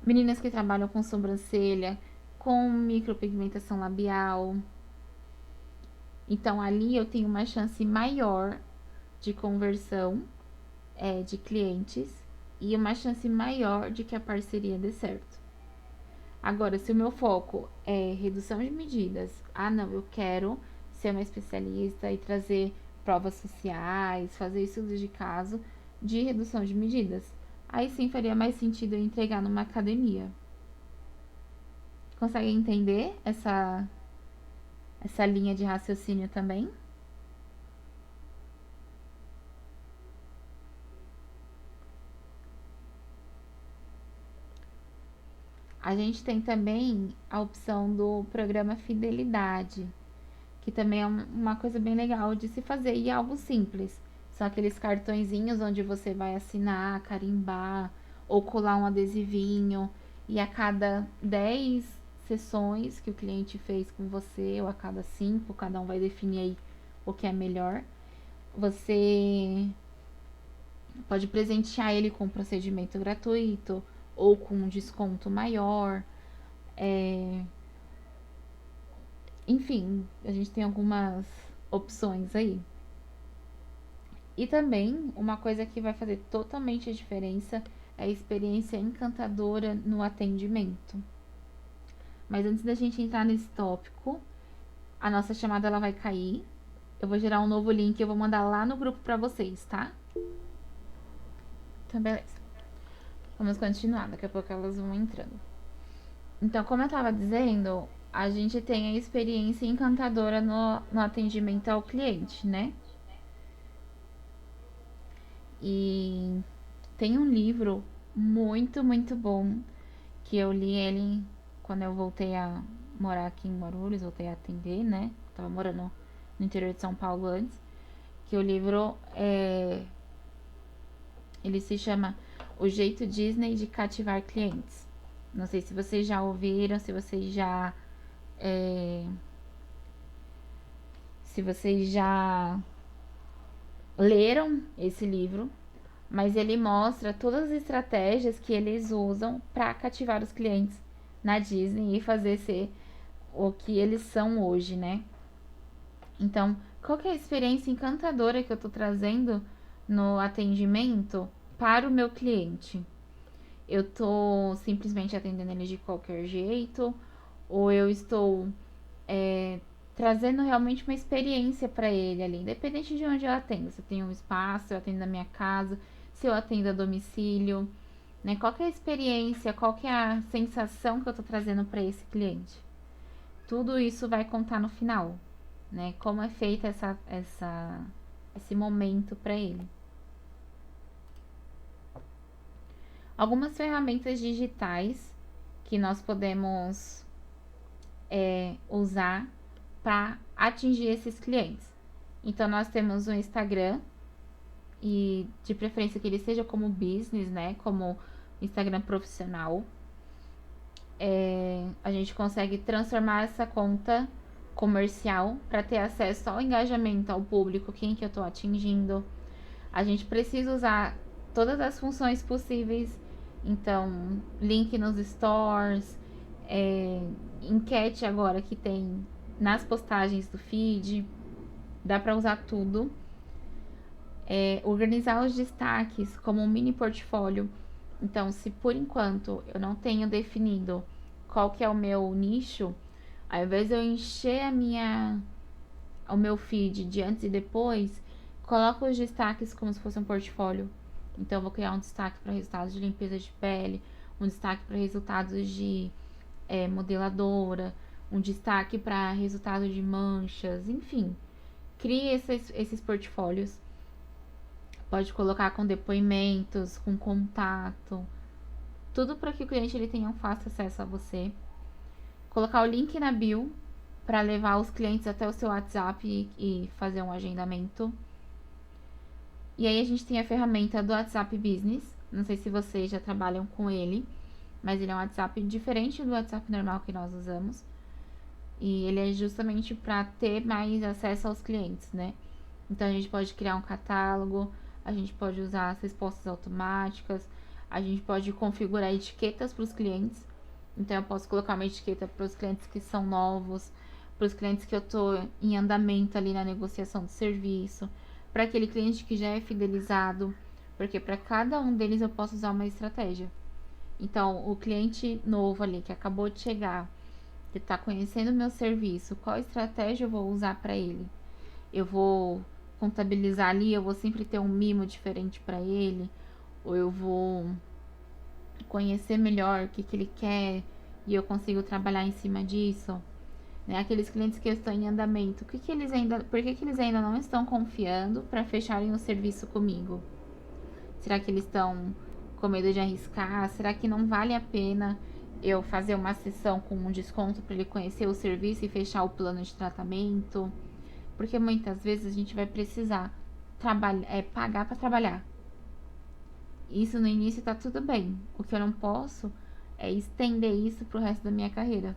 A: meninas que trabalham com sobrancelha, com micropigmentação labial. Então ali eu tenho uma chance maior de conversão de clientes e uma chance maior de que a parceria dê certo. Agora, se o meu foco é redução de medidas, não, eu quero ser uma especialista e trazer provas sociais, fazer estudos de caso de redução de medidas. Aí sim faria mais sentido eu entregar numa academia. Consegue entender essa linha de raciocínio também? A gente tem também a opção do programa Fidelidade, que também é uma coisa bem legal de se fazer e é algo simples. São aqueles cartõezinhos onde você vai assinar, carimbar ou colar um adesivinho e a cada 10 sessões que o cliente fez com você, ou a cada 5, cada um vai definir aí o que é melhor, você pode presentear ele com um procedimento gratuito ou com um desconto maior. Enfim, a gente tem algumas opções aí. E também, uma coisa que vai fazer totalmente a diferença é a experiência encantadora no atendimento. Mas antes da gente entrar nesse tópico, a nossa chamada ela vai cair. Eu vou gerar um novo link e eu vou mandar lá no grupo pra vocês, tá? Então, beleza. Vamos continuar, daqui a pouco elas vão entrando. Então, como eu tava dizendo, a gente tem a experiência encantadora no atendimento ao cliente, né? E tem um livro muito, muito bom que eu li ele quando eu voltei a morar aqui em Guarulhos, voltei a atender, né? Tava morando no interior de São Paulo antes. Que o livro ele se chama O Jeito Disney de Cativar Clientes. Não sei se vocês já ouviram, se vocês já leram esse livro, mas ele mostra todas as estratégias que eles usam para cativar os clientes na Disney e fazer ser o que eles são hoje, né? Então, qual que é a experiência encantadora que eu tô trazendo no atendimento para o meu cliente? Eu tô simplesmente atendendo ele de qualquer jeito, ou eu estou trazendo realmente uma experiência para ele ali, independente de onde eu atendo. Se eu tenho um espaço, se eu atendo na minha casa, se eu atendo a domicílio, né? Qual que é a experiência, qual que é a sensação que eu tô trazendo para esse cliente? Tudo isso vai contar no final, né? Como é feita esse momento para ele. Algumas ferramentas digitais que nós podemos usar para atingir esses clientes. Então, nós temos o Instagram, e de preferência que ele seja como business, né? Como Instagram profissional. A gente consegue transformar essa conta comercial para ter acesso ao engajamento, ao público, quem que eu estou atingindo. A gente precisa usar todas as funções possíveis. Então, link nos stores, enquete agora que tem nas postagens do feed, dá para usar tudo. Organizar os destaques como um mini portfólio. Então, se por enquanto eu não tenho definido qual que é o meu nicho, ao invés de eu encher o meu feed de antes e depois, coloco os destaques como se fosse um portfólio. Então, eu vou criar um destaque para resultados de limpeza de pele, um destaque para resultados de modeladora, um destaque para resultado de manchas, enfim. Crie esses portfólios. Pode colocar com depoimentos, com contato, tudo para que o cliente ele tenha um fácil acesso a você. Colocar o link na bio para levar os clientes até o seu WhatsApp e fazer um agendamento. E aí a gente tem a ferramenta do WhatsApp Business. Não sei se vocês já trabalham com ele, mas ele é um WhatsApp diferente do WhatsApp normal que nós usamos. E ele é justamente para ter mais acesso aos clientes, né? Então a gente pode criar um catálogo, a gente pode usar as respostas automáticas, a gente pode configurar etiquetas para os clientes. Então eu posso colocar uma etiqueta para os clientes que são novos, para os clientes que eu estou em andamento ali na negociação do serviço, para aquele cliente que já é fidelizado, porque para cada um deles eu posso usar uma estratégia. Então, o cliente novo ali que acabou de chegar, que está conhecendo o meu serviço, qual estratégia eu vou usar para ele? Eu vou contabilizar ali, eu vou sempre ter um mimo diferente para ele, ou eu vou conhecer melhor o que, que ele quer e eu consigo trabalhar em cima disso, né? Aqueles clientes que estão em andamento, por que eles ainda não estão confiando para fecharem o serviço comigo? Será que eles estão com medo de arriscar? Será que não vale a pena eu fazer uma sessão com um desconto para ele conhecer o serviço e fechar o plano de tratamento? Porque muitas vezes a gente vai precisar pagar para trabalhar. Isso no início tá tudo bem. O que eu não posso é estender isso pro resto da minha carreira.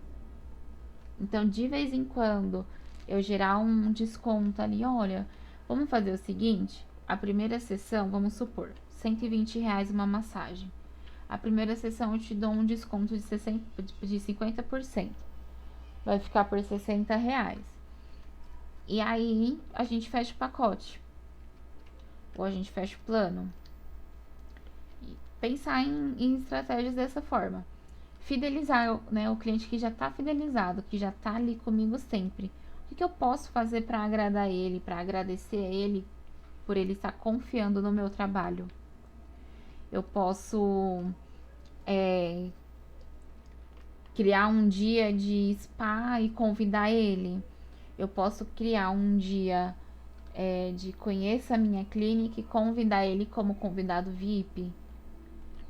A: Então, de vez em quando, eu gerar um desconto ali, olha, vamos fazer o seguinte, a primeira sessão, vamos supor, R$ 120 uma massagem. A primeira sessão eu te dou um desconto de 50%. Vai ficar por R$ 60. E aí, a gente fecha o pacote. Ou a gente fecha o plano. Pensar em estratégias dessa forma. Fidelizar, né, o cliente que já está fidelizado, que já está ali comigo sempre. O que eu posso fazer para agradar ele, para agradecer a ele por ele estar confiando no meu trabalho? Eu posso criar um dia de spa e convidar ele. Eu posso criar um dia de conheça a minha clínica e convidar ele como convidado VIP.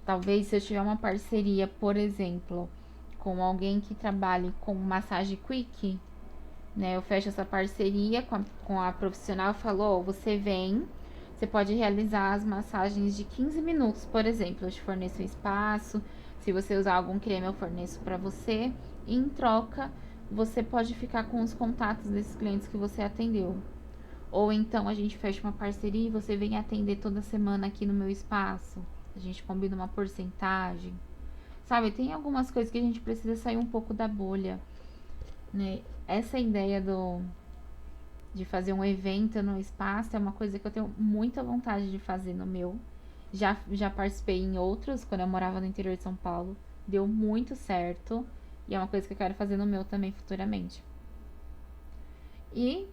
A: Talvez se eu tiver uma parceria, por exemplo, com alguém que trabalhe com massagem quick, né? Eu fecho essa parceria com a profissional e falo, oh, você vem, você pode realizar as massagens de 15 minutos, por exemplo. Eu te forneço um espaço, se você usar algum creme eu forneço para você. E em troca, você pode ficar com os contatos desses clientes que você atendeu. Ou então a gente fecha uma parceria e você vem atender toda semana aqui no meu espaço. A gente combina uma porcentagem. Sabe, tem algumas coisas que a gente precisa sair um pouco da bolha, né? Essa ideia de fazer um evento no espaço é uma coisa que eu tenho muita vontade de fazer no meu. Já participei em outros, quando eu morava no interior de São Paulo. Deu muito certo. E é uma coisa que eu quero fazer no meu também futuramente. E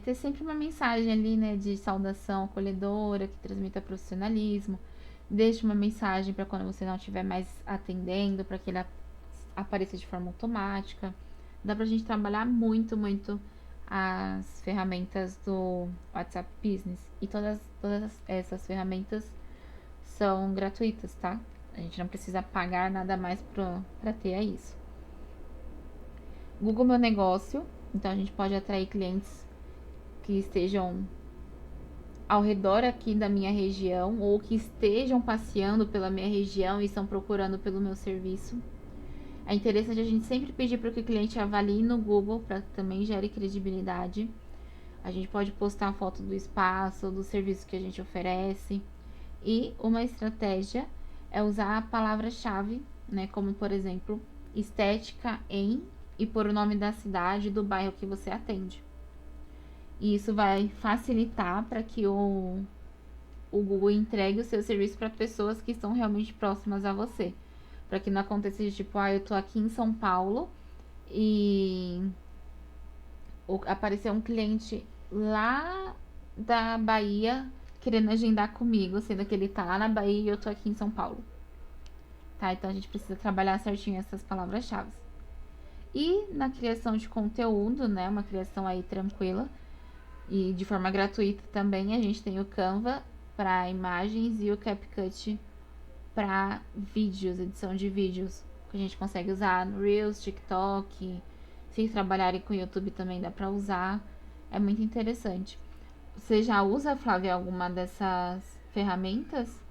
A: ter sempre uma mensagem ali, né, de saudação acolhedora, que transmita profissionalismo. Deixe uma mensagem para quando você não estiver mais atendendo, para que ele apareça de forma automática. Dá pra gente trabalhar muito, muito as ferramentas do WhatsApp Business. E todas essas ferramentas são gratuitas, tá? A gente não precisa pagar nada mais para ter isso. Google Meu Negócio. Então a gente pode atrair clientes que estejam ao redor aqui da minha região ou que estejam passeando pela minha região e estão procurando pelo meu serviço. É interessante a gente sempre pedir para que o cliente avalie no Google, para que também gere credibilidade. A gente pode postar foto do espaço, do serviço que a gente oferece. E uma estratégia é usar a palavra-chave, né? Como, por exemplo, estética em e por o nome da cidade, do bairro que você atende. E isso vai facilitar para que o Google entregue o seu serviço para pessoas que estão realmente próximas a você. Para que não aconteça de tipo, eu tô aqui em São Paulo e apareceu um cliente lá da Bahia querendo agendar comigo, sendo que ele tá lá na Bahia e eu tô aqui em São Paulo. Tá? Então a gente precisa trabalhar certinho essas palavras-chave. E na criação de conteúdo, né? Uma criação aí tranquila e de forma gratuita também, a gente tem o Canva para imagens e o CapCut para vídeos, edição de vídeos, que a gente consegue usar no Reels, TikTok. Se trabalharem com o YouTube também dá para usar. É muito interessante. Você já usa, Flávia, alguma dessas ferramentas?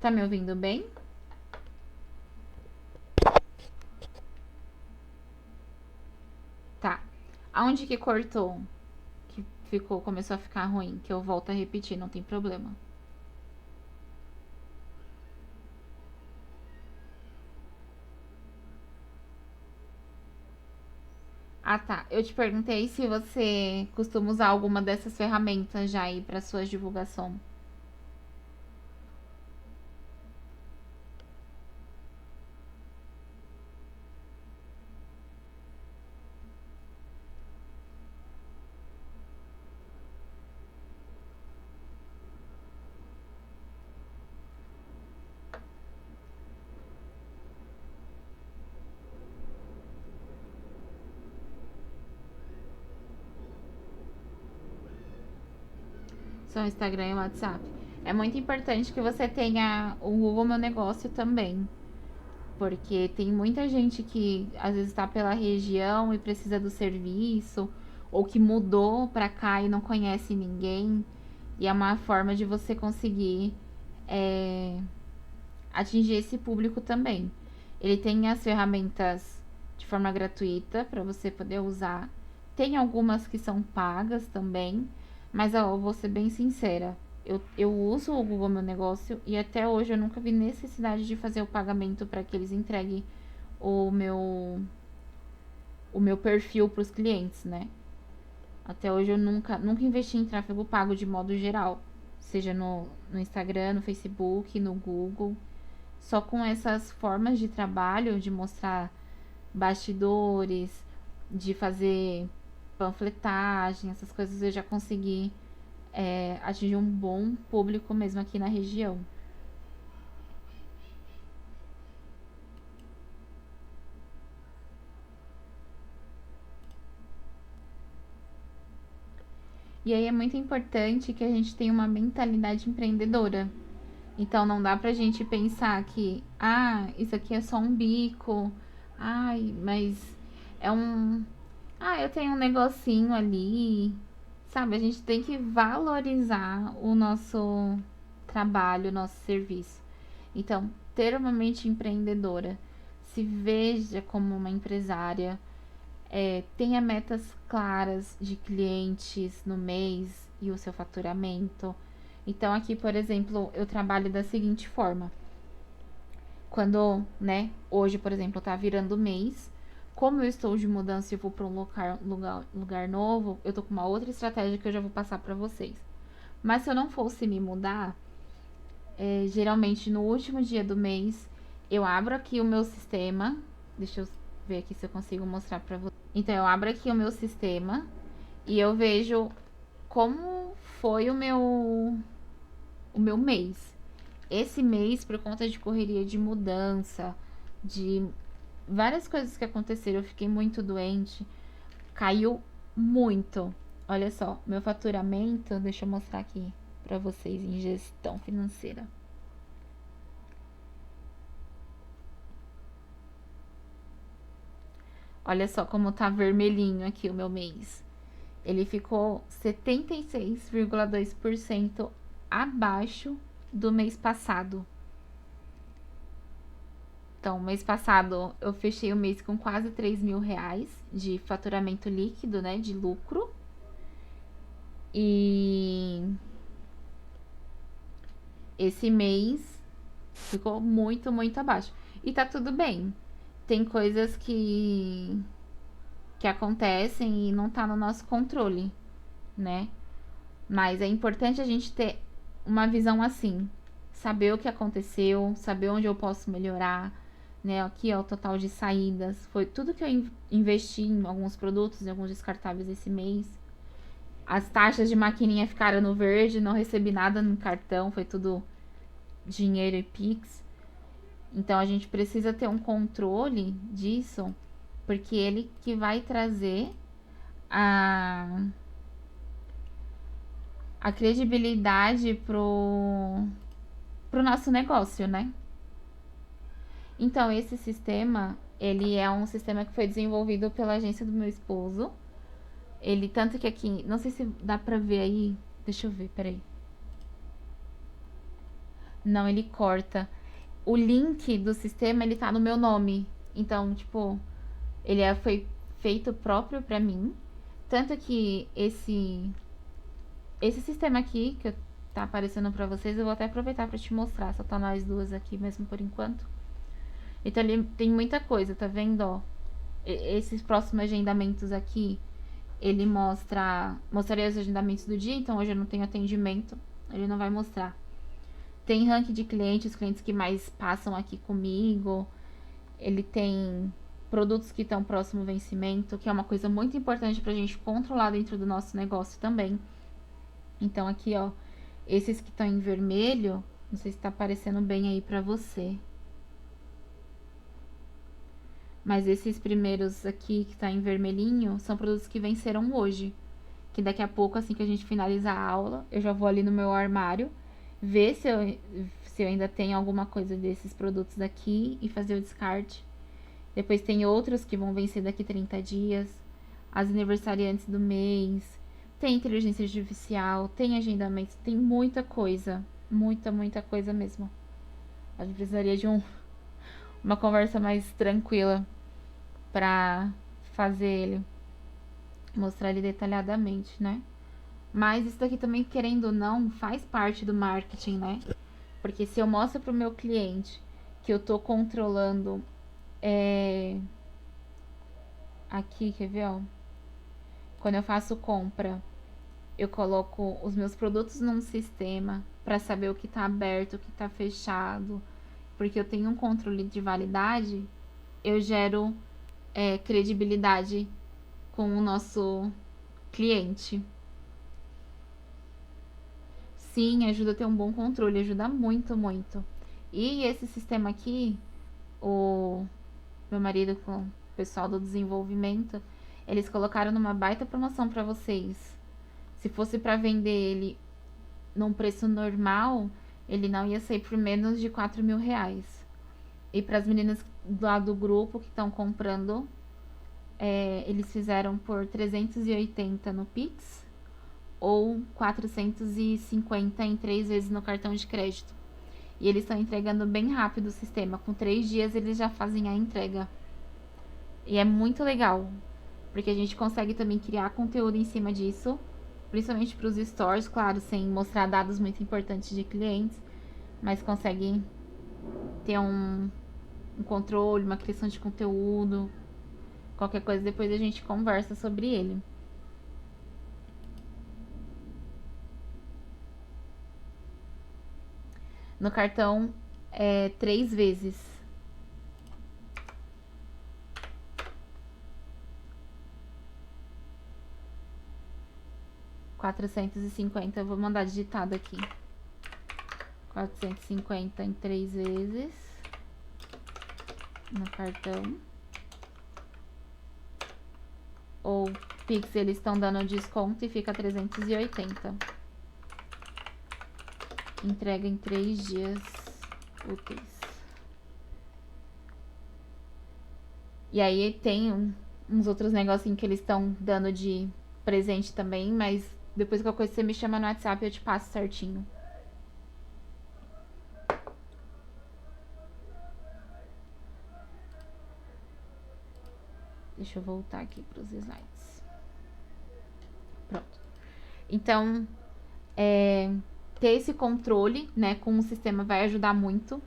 A: Tá me ouvindo bem? Tá. Aonde que cortou? Que ficou, começou a ficar ruim, que eu volto a repetir, não tem problema. Ah, tá. Eu te perguntei se você costuma usar alguma dessas ferramentas já aí para sua divulgação. Seu Instagram e WhatsApp. É muito importante que você tenha o Google Meu Negócio também. Porque tem muita gente que às vezes está pela região e precisa do serviço, ou que mudou para cá e não conhece ninguém. E é uma forma de você conseguir é, atingir esse público também. Ele tem as ferramentas de forma gratuita para você poder usar. Tem algumas que são pagas também, mas eu vou ser bem sincera. Eu uso o Google Meu Negócio e até hoje eu nunca vi necessidade de fazer o pagamento para que eles entreguem o meu, o meu perfil para os clientes, né? Até hoje eu nunca investi em tráfego pago de modo geral, seja no Instagram, no Facebook, no Google. Só com essas formas de trabalho, de mostrar bastidores, de fazer panfletagem, essas coisas eu já consegui atingir um bom público mesmo aqui na região. E aí é muito importante que a gente tenha uma mentalidade empreendedora. Então não dá pra gente pensar que, isso aqui é só um bico, mas é um. Eu tenho um negocinho ali. Sabe, a gente tem que valorizar o nosso trabalho, o nosso serviço. Então, ter uma mente empreendedora, se veja como uma empresária, tenha metas claras de clientes no mês e o seu faturamento. Então, aqui, por exemplo, eu trabalho da seguinte forma. Quando, né, hoje, por exemplo, tá virando mês, como eu estou de mudança e vou para um lugar novo, eu tô com uma outra estratégia que eu já vou passar para vocês. Mas se eu não fosse me mudar, geralmente no último dia do mês, eu abro aqui o meu sistema. Deixa eu ver aqui se eu consigo mostrar para vocês. Então, eu abro aqui o meu sistema e eu vejo como foi o meu mês. Esse mês, por conta de correria de mudança, de várias coisas que aconteceram, eu fiquei muito doente, caiu muito. Olha só, meu faturamento, deixa eu mostrar aqui pra vocês em gestão financeira. Olha só como tá vermelhinho aqui o meu mês. Ele ficou 76,2% abaixo do mês passado. Então, mês passado eu fechei o mês com quase 3 mil reais de faturamento líquido, né? De lucro. E esse mês ficou muito, muito abaixo. E tá tudo bem. Tem coisas que acontecem e não tá no nosso controle, né? Mas é importante a gente ter uma visão assim, saber o que aconteceu, saber onde eu posso melhorar, né? Aqui é o total de saídas, foi tudo que eu investi em alguns produtos, em alguns descartáveis esse mês. As taxas de maquininha ficaram no verde, não recebi nada no cartão, foi tudo dinheiro e Pix. Então a gente precisa ter um controle disso, porque ele que vai trazer a credibilidade pro nosso negócio, né? Então esse sistema, ele é um sistema que foi desenvolvido pela agência do meu esposo. Ele, tanto que aqui, não sei se dá pra ver aí, deixa eu ver, peraí. Não, ele corta. O link do sistema, ele tá no meu nome. Então, tipo, foi feito próprio pra mim. Tanto que esse sistema aqui, que tá aparecendo pra vocês, eu vou até aproveitar pra te mostrar. Só tá nós duas aqui mesmo por enquanto. Então, ele tem muita coisa, tá vendo, ó? Esses próximos agendamentos aqui, ele mostraria os agendamentos do dia. Então, hoje eu não tenho atendimento, ele não vai mostrar. Tem ranking de clientes, os clientes que mais passam aqui comigo. Ele tem produtos que estão próximo ao vencimento, que é uma coisa muito importante pra gente controlar dentro do nosso negócio também. Então aqui, ó, esses que estão em vermelho, não sei se tá aparecendo bem aí pra você. Mas esses primeiros aqui que tá em vermelhinho são produtos que venceram hoje. Que daqui a pouco, assim que a gente finalizar a aula, eu já vou ali no meu armário, ver se eu ainda tenho alguma coisa desses produtos aqui e fazer o descarte. Depois tem outros que vão vencer daqui 30 dias. As aniversariantes do mês. Tem inteligência artificial, tem agendamento, tem muita coisa. Muita, muita coisa mesmo. A gente precisaria de uma conversa mais tranquila pra fazer ele. Mostrar ele detalhadamente, né? Mas isso daqui também, querendo ou não, faz parte do marketing, né? Porque se eu mostro pro meu cliente que eu tô controlando aqui, quer ver, ó? Quando eu faço compra, eu coloco os meus produtos num sistema para saber o que tá aberto, o que tá fechado, porque eu tenho um controle de validade, eu gero credibilidade com o nosso cliente. Sim, ajuda a ter um bom controle, ajuda muito, muito. E esse sistema aqui, o meu marido com o pessoal do desenvolvimento, eles colocaram numa baita promoção para vocês. Se fosse para vender ele num preço normal, ele não ia sair por menos de 4 mil reais. E para as meninas lá do grupo que estão comprando, eles fizeram por 380 no Pix ou 450 em 3 vezes no cartão de crédito. E eles estão entregando bem rápido o sistema. Com 3 dias eles já fazem a entrega. E é muito legal, porque a gente consegue também criar conteúdo em cima disso, principalmente para os stores, claro, sem mostrar dados muito importantes de clientes, mas consegue ter um controle, uma criação de conteúdo. Qualquer coisa depois a gente conversa sobre ele. No cartão 3 vezes. R$ 450, eu vou mandar digitado aqui. 450 em 3 vezes no cartão. Ou Pix, eles estão dando desconto e fica 380. Entrega em 3 dias úteis. E aí tem uns outros negocinhos que eles estão dando de presente também, mas depois qualquer coisa você me chama no WhatsApp e eu te passo certinho. Deixa eu voltar aqui para os slides. Pronto. Então, ter esse controle, né, com o sistema vai ajudar muito.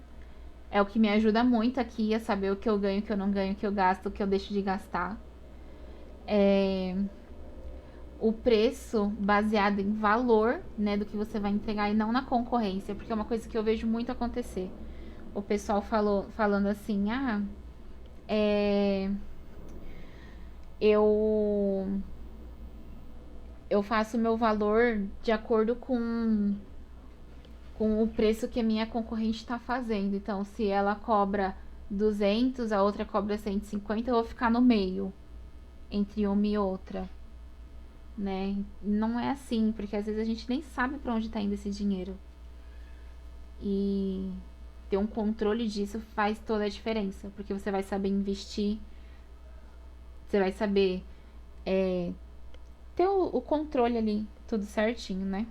A: É o que me ajuda muito aqui a saber o que eu ganho, o que eu não ganho, o que eu gasto, o que eu deixo de gastar. O preço baseado em valor, né, do que você vai entregar e não na concorrência, porque é uma coisa que eu vejo muito acontecer. O pessoal falando assim, eu faço meu valor de acordo com o preço que a minha concorrente está fazendo. Então, se ela cobra 200, a outra cobra 150, eu vou ficar no meio entre uma e outra, né? Não é assim, porque às vezes a gente nem sabe para onde está indo esse dinheiro. E ter um controle disso faz toda a diferença, porque você vai saber investir, você vai saber ter o controle ali, tudo certinho, né?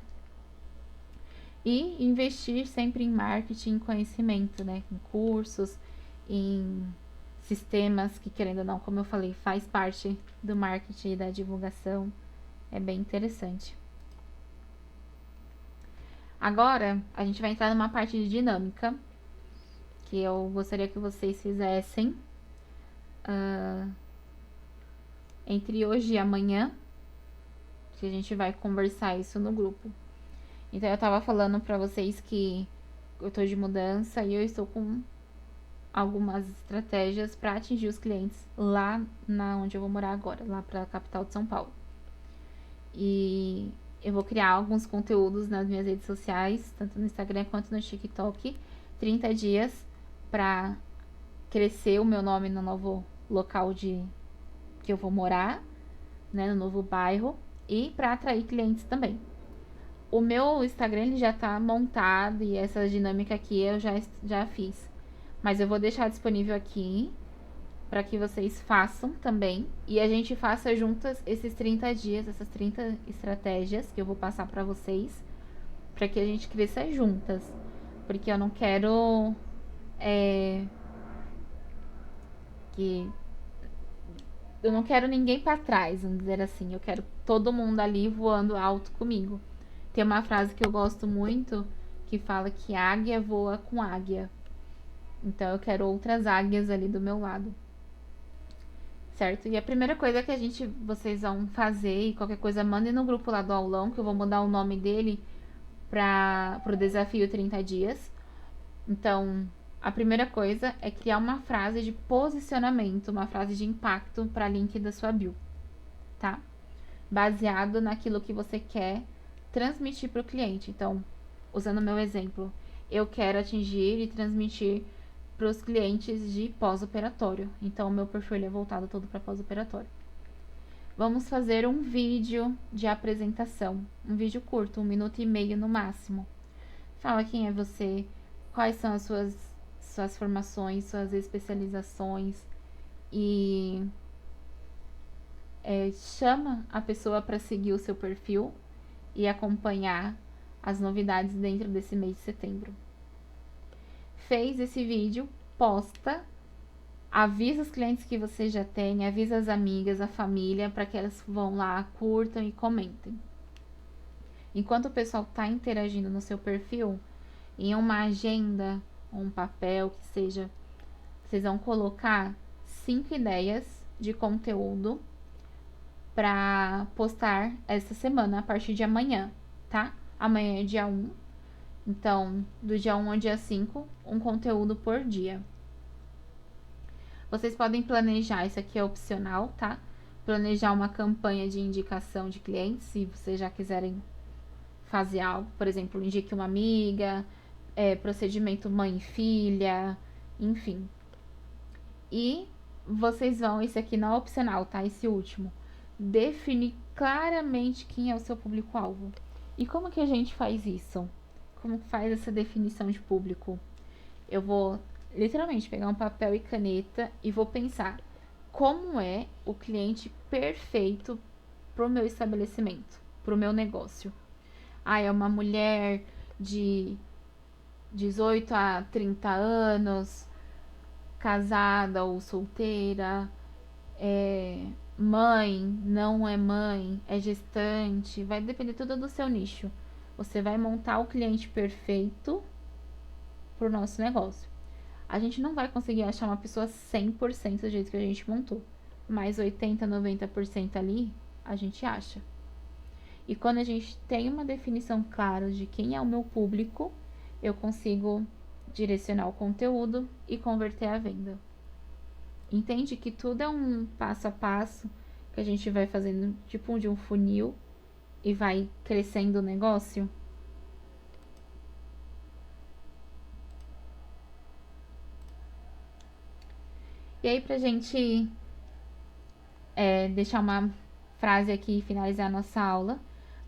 A: E investir sempre em marketing, em conhecimento, né? Em cursos, em sistemas que, querendo ou não, como eu falei, faz parte do marketing e da divulgação. É bem interessante. Agora, a gente vai entrar numa parte de dinâmica que eu gostaria que vocês fizessem entre hoje e amanhã, que a gente vai conversar isso no grupo. Então, eu tava falando pra vocês que eu tô de mudança e eu estou com algumas estratégias para atingir os clientes lá na onde eu vou morar agora, lá para a capital de São Paulo. E eu vou criar alguns conteúdos nas minhas redes sociais, tanto no Instagram quanto no TikTok, 30 dias para crescer o meu nome no novo local que eu vou morar, né, no novo bairro, e para atrair clientes também. O meu Instagram ele já tá montado e essa dinâmica aqui eu já fiz. Mas eu vou deixar disponível aqui para que vocês façam também. E a gente faça juntas esses 30 dias, essas 30 estratégias que eu vou passar para vocês, para que a gente cresça juntas. Porque eu não quero que eu não quero ninguém para trás, vamos dizer assim. Eu quero todo mundo ali voando alto comigo. Tem uma frase que eu gosto muito que fala que águia voa com águia. Então eu quero outras águias ali do meu lado. Certo? E a primeira coisa que vocês vão fazer, e qualquer coisa, mandem no grupo lá do aulão, que eu vou mudar o nome dele pro desafio 30 dias. Então, a primeira coisa é criar uma frase de posicionamento, uma frase de impacto para link da sua bio, tá? Baseado naquilo que você quer transmitir para o cliente. Então, usando o meu exemplo, eu quero atingir e transmitir para os clientes de pós-operatório. Então, o meu perfil é voltado todo para pós-operatório. Vamos fazer um vídeo de apresentação, um vídeo curto, 1 minuto e meio no máximo. Fala quem é você, quais são as suas formações, suas especializações e chama a pessoa para seguir o seu perfil e acompanhar as novidades dentro desse mês de setembro. Fez esse vídeo, posta, avisa os clientes que você já tem, avisa as amigas, a família, para que elas vão lá, curtam e comentem. Enquanto o pessoal está interagindo no seu perfil, em uma agenda, um papel, que seja, vocês vão colocar 5 ideias de conteúdo para postar essa semana, a partir de amanhã, tá? Amanhã é dia 1, então, do dia 1 ao dia 5, um conteúdo por dia. Vocês podem planejar, isso aqui é opcional, tá? Planejar uma campanha de indicação de clientes, se vocês já quiserem fazer algo. Por exemplo, indique uma amiga, procedimento mãe e filha, enfim. E vocês vão, esse aqui não é opcional, tá? Esse último. Definir claramente quem é o seu público-alvo. E como que a gente faz isso? Como faz essa definição de público? Eu vou literalmente pegar um papel e caneta e vou pensar como é o cliente perfeito pro meu estabelecimento, pro meu negócio. Ah, é uma mulher de 18 a 30 anos, casada ou solteira, é mãe, não é mãe, é gestante, vai depender tudo do seu nicho. Você vai montar o cliente perfeito pro nosso negócio. A gente não vai conseguir achar uma pessoa 100% do jeito que a gente montou, mas 80, 90% ali a gente acha. E quando a gente tem uma definição clara de quem é o meu público, eu consigo direcionar o conteúdo e converter a venda. Entende que tudo é um passo a passo que a gente vai fazendo tipo de um funil e vai crescendo o negócio? E aí, pra gente deixar uma frase aqui e finalizar a nossa aula: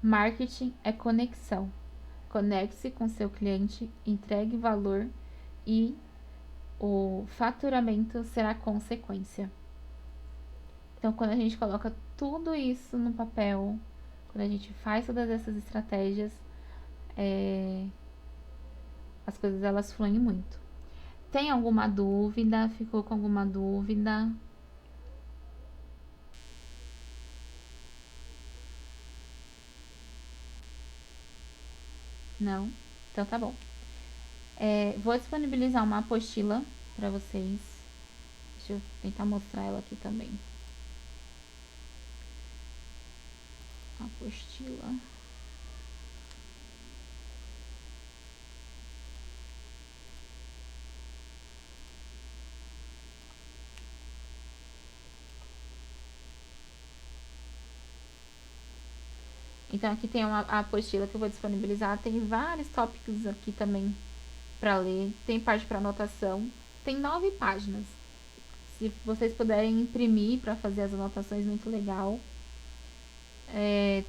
A: marketing é conexão. Conecte-se com seu cliente, entregue valor e o faturamento será consequência. Então, quando a gente coloca tudo isso no papel, quando a gente faz todas essas estratégias, as coisas elas fluem muito. Tem alguma dúvida? Ficou com alguma dúvida? Não? Então tá bom. Vou disponibilizar uma apostila para vocês. Deixa eu tentar mostrar ela aqui também. Apostila. Então aqui tem a apostila que eu vou disponibilizar. Tem vários tópicos aqui também para ler. Tem parte para anotação. Tem 9 páginas. Se vocês puderem imprimir para fazer as anotações, muito legal.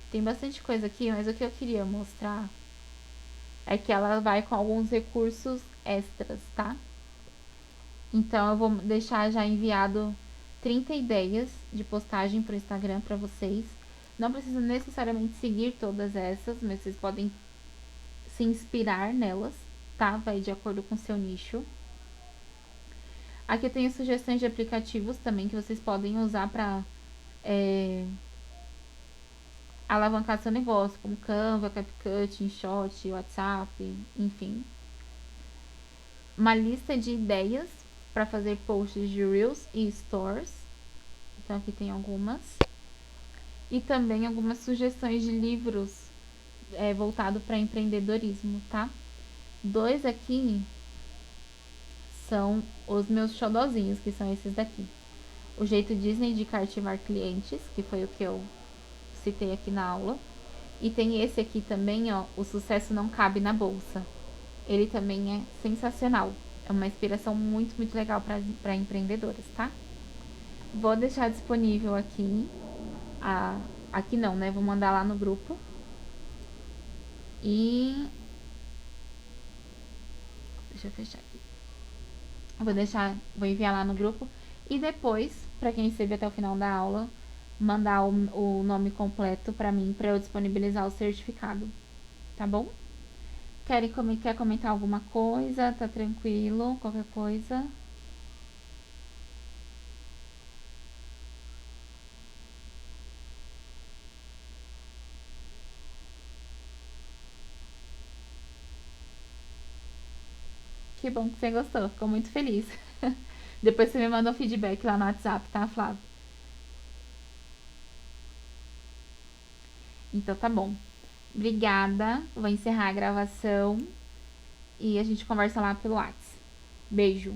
A: Tem bastante coisa aqui, mas o que eu queria mostrar é que ela vai com alguns recursos extras, tá? Então eu vou deixar já enviado 30 ideias de postagem para o Instagram para vocês. Não precisa necessariamente seguir todas essas, mas vocês podem se inspirar nelas, tá? Vai de acordo com o seu nicho. Aqui eu tenho sugestões de aplicativos também que vocês podem usar para alavancar seu negócio, como Canva, CapCut, InShot, WhatsApp, enfim. Uma lista de ideias para fazer posts de Reels e Stories. Então aqui tem algumas. E também algumas sugestões de livros voltado para empreendedorismo, tá? 2 aqui são os meus xodozinhos, que são esses daqui. O jeito Disney de cativar clientes, que foi o que eu citei aqui na aula. E tem esse aqui também, ó, O Sucesso Não Cabe na Bolsa. Ele também é sensacional. É uma inspiração muito, muito legal para empreendedoras, tá? Vou deixar disponível aqui. Aqui não, né? Vou mandar lá no grupo. E deixa eu fechar aqui. Vou enviar lá no grupo. E depois, para quem esteve até o final da aula, mandar o nome completo para mim, para eu disponibilizar o certificado. Tá bom? Quer comentar alguma coisa? Tá tranquilo? Qualquer coisa? Que bom que você gostou. Ficou muito feliz. Depois você me manda um feedback lá no WhatsApp, tá, Flávio? Então tá bom. Obrigada. Vou encerrar a gravação e a gente conversa lá pelo WhatsApp. Beijo.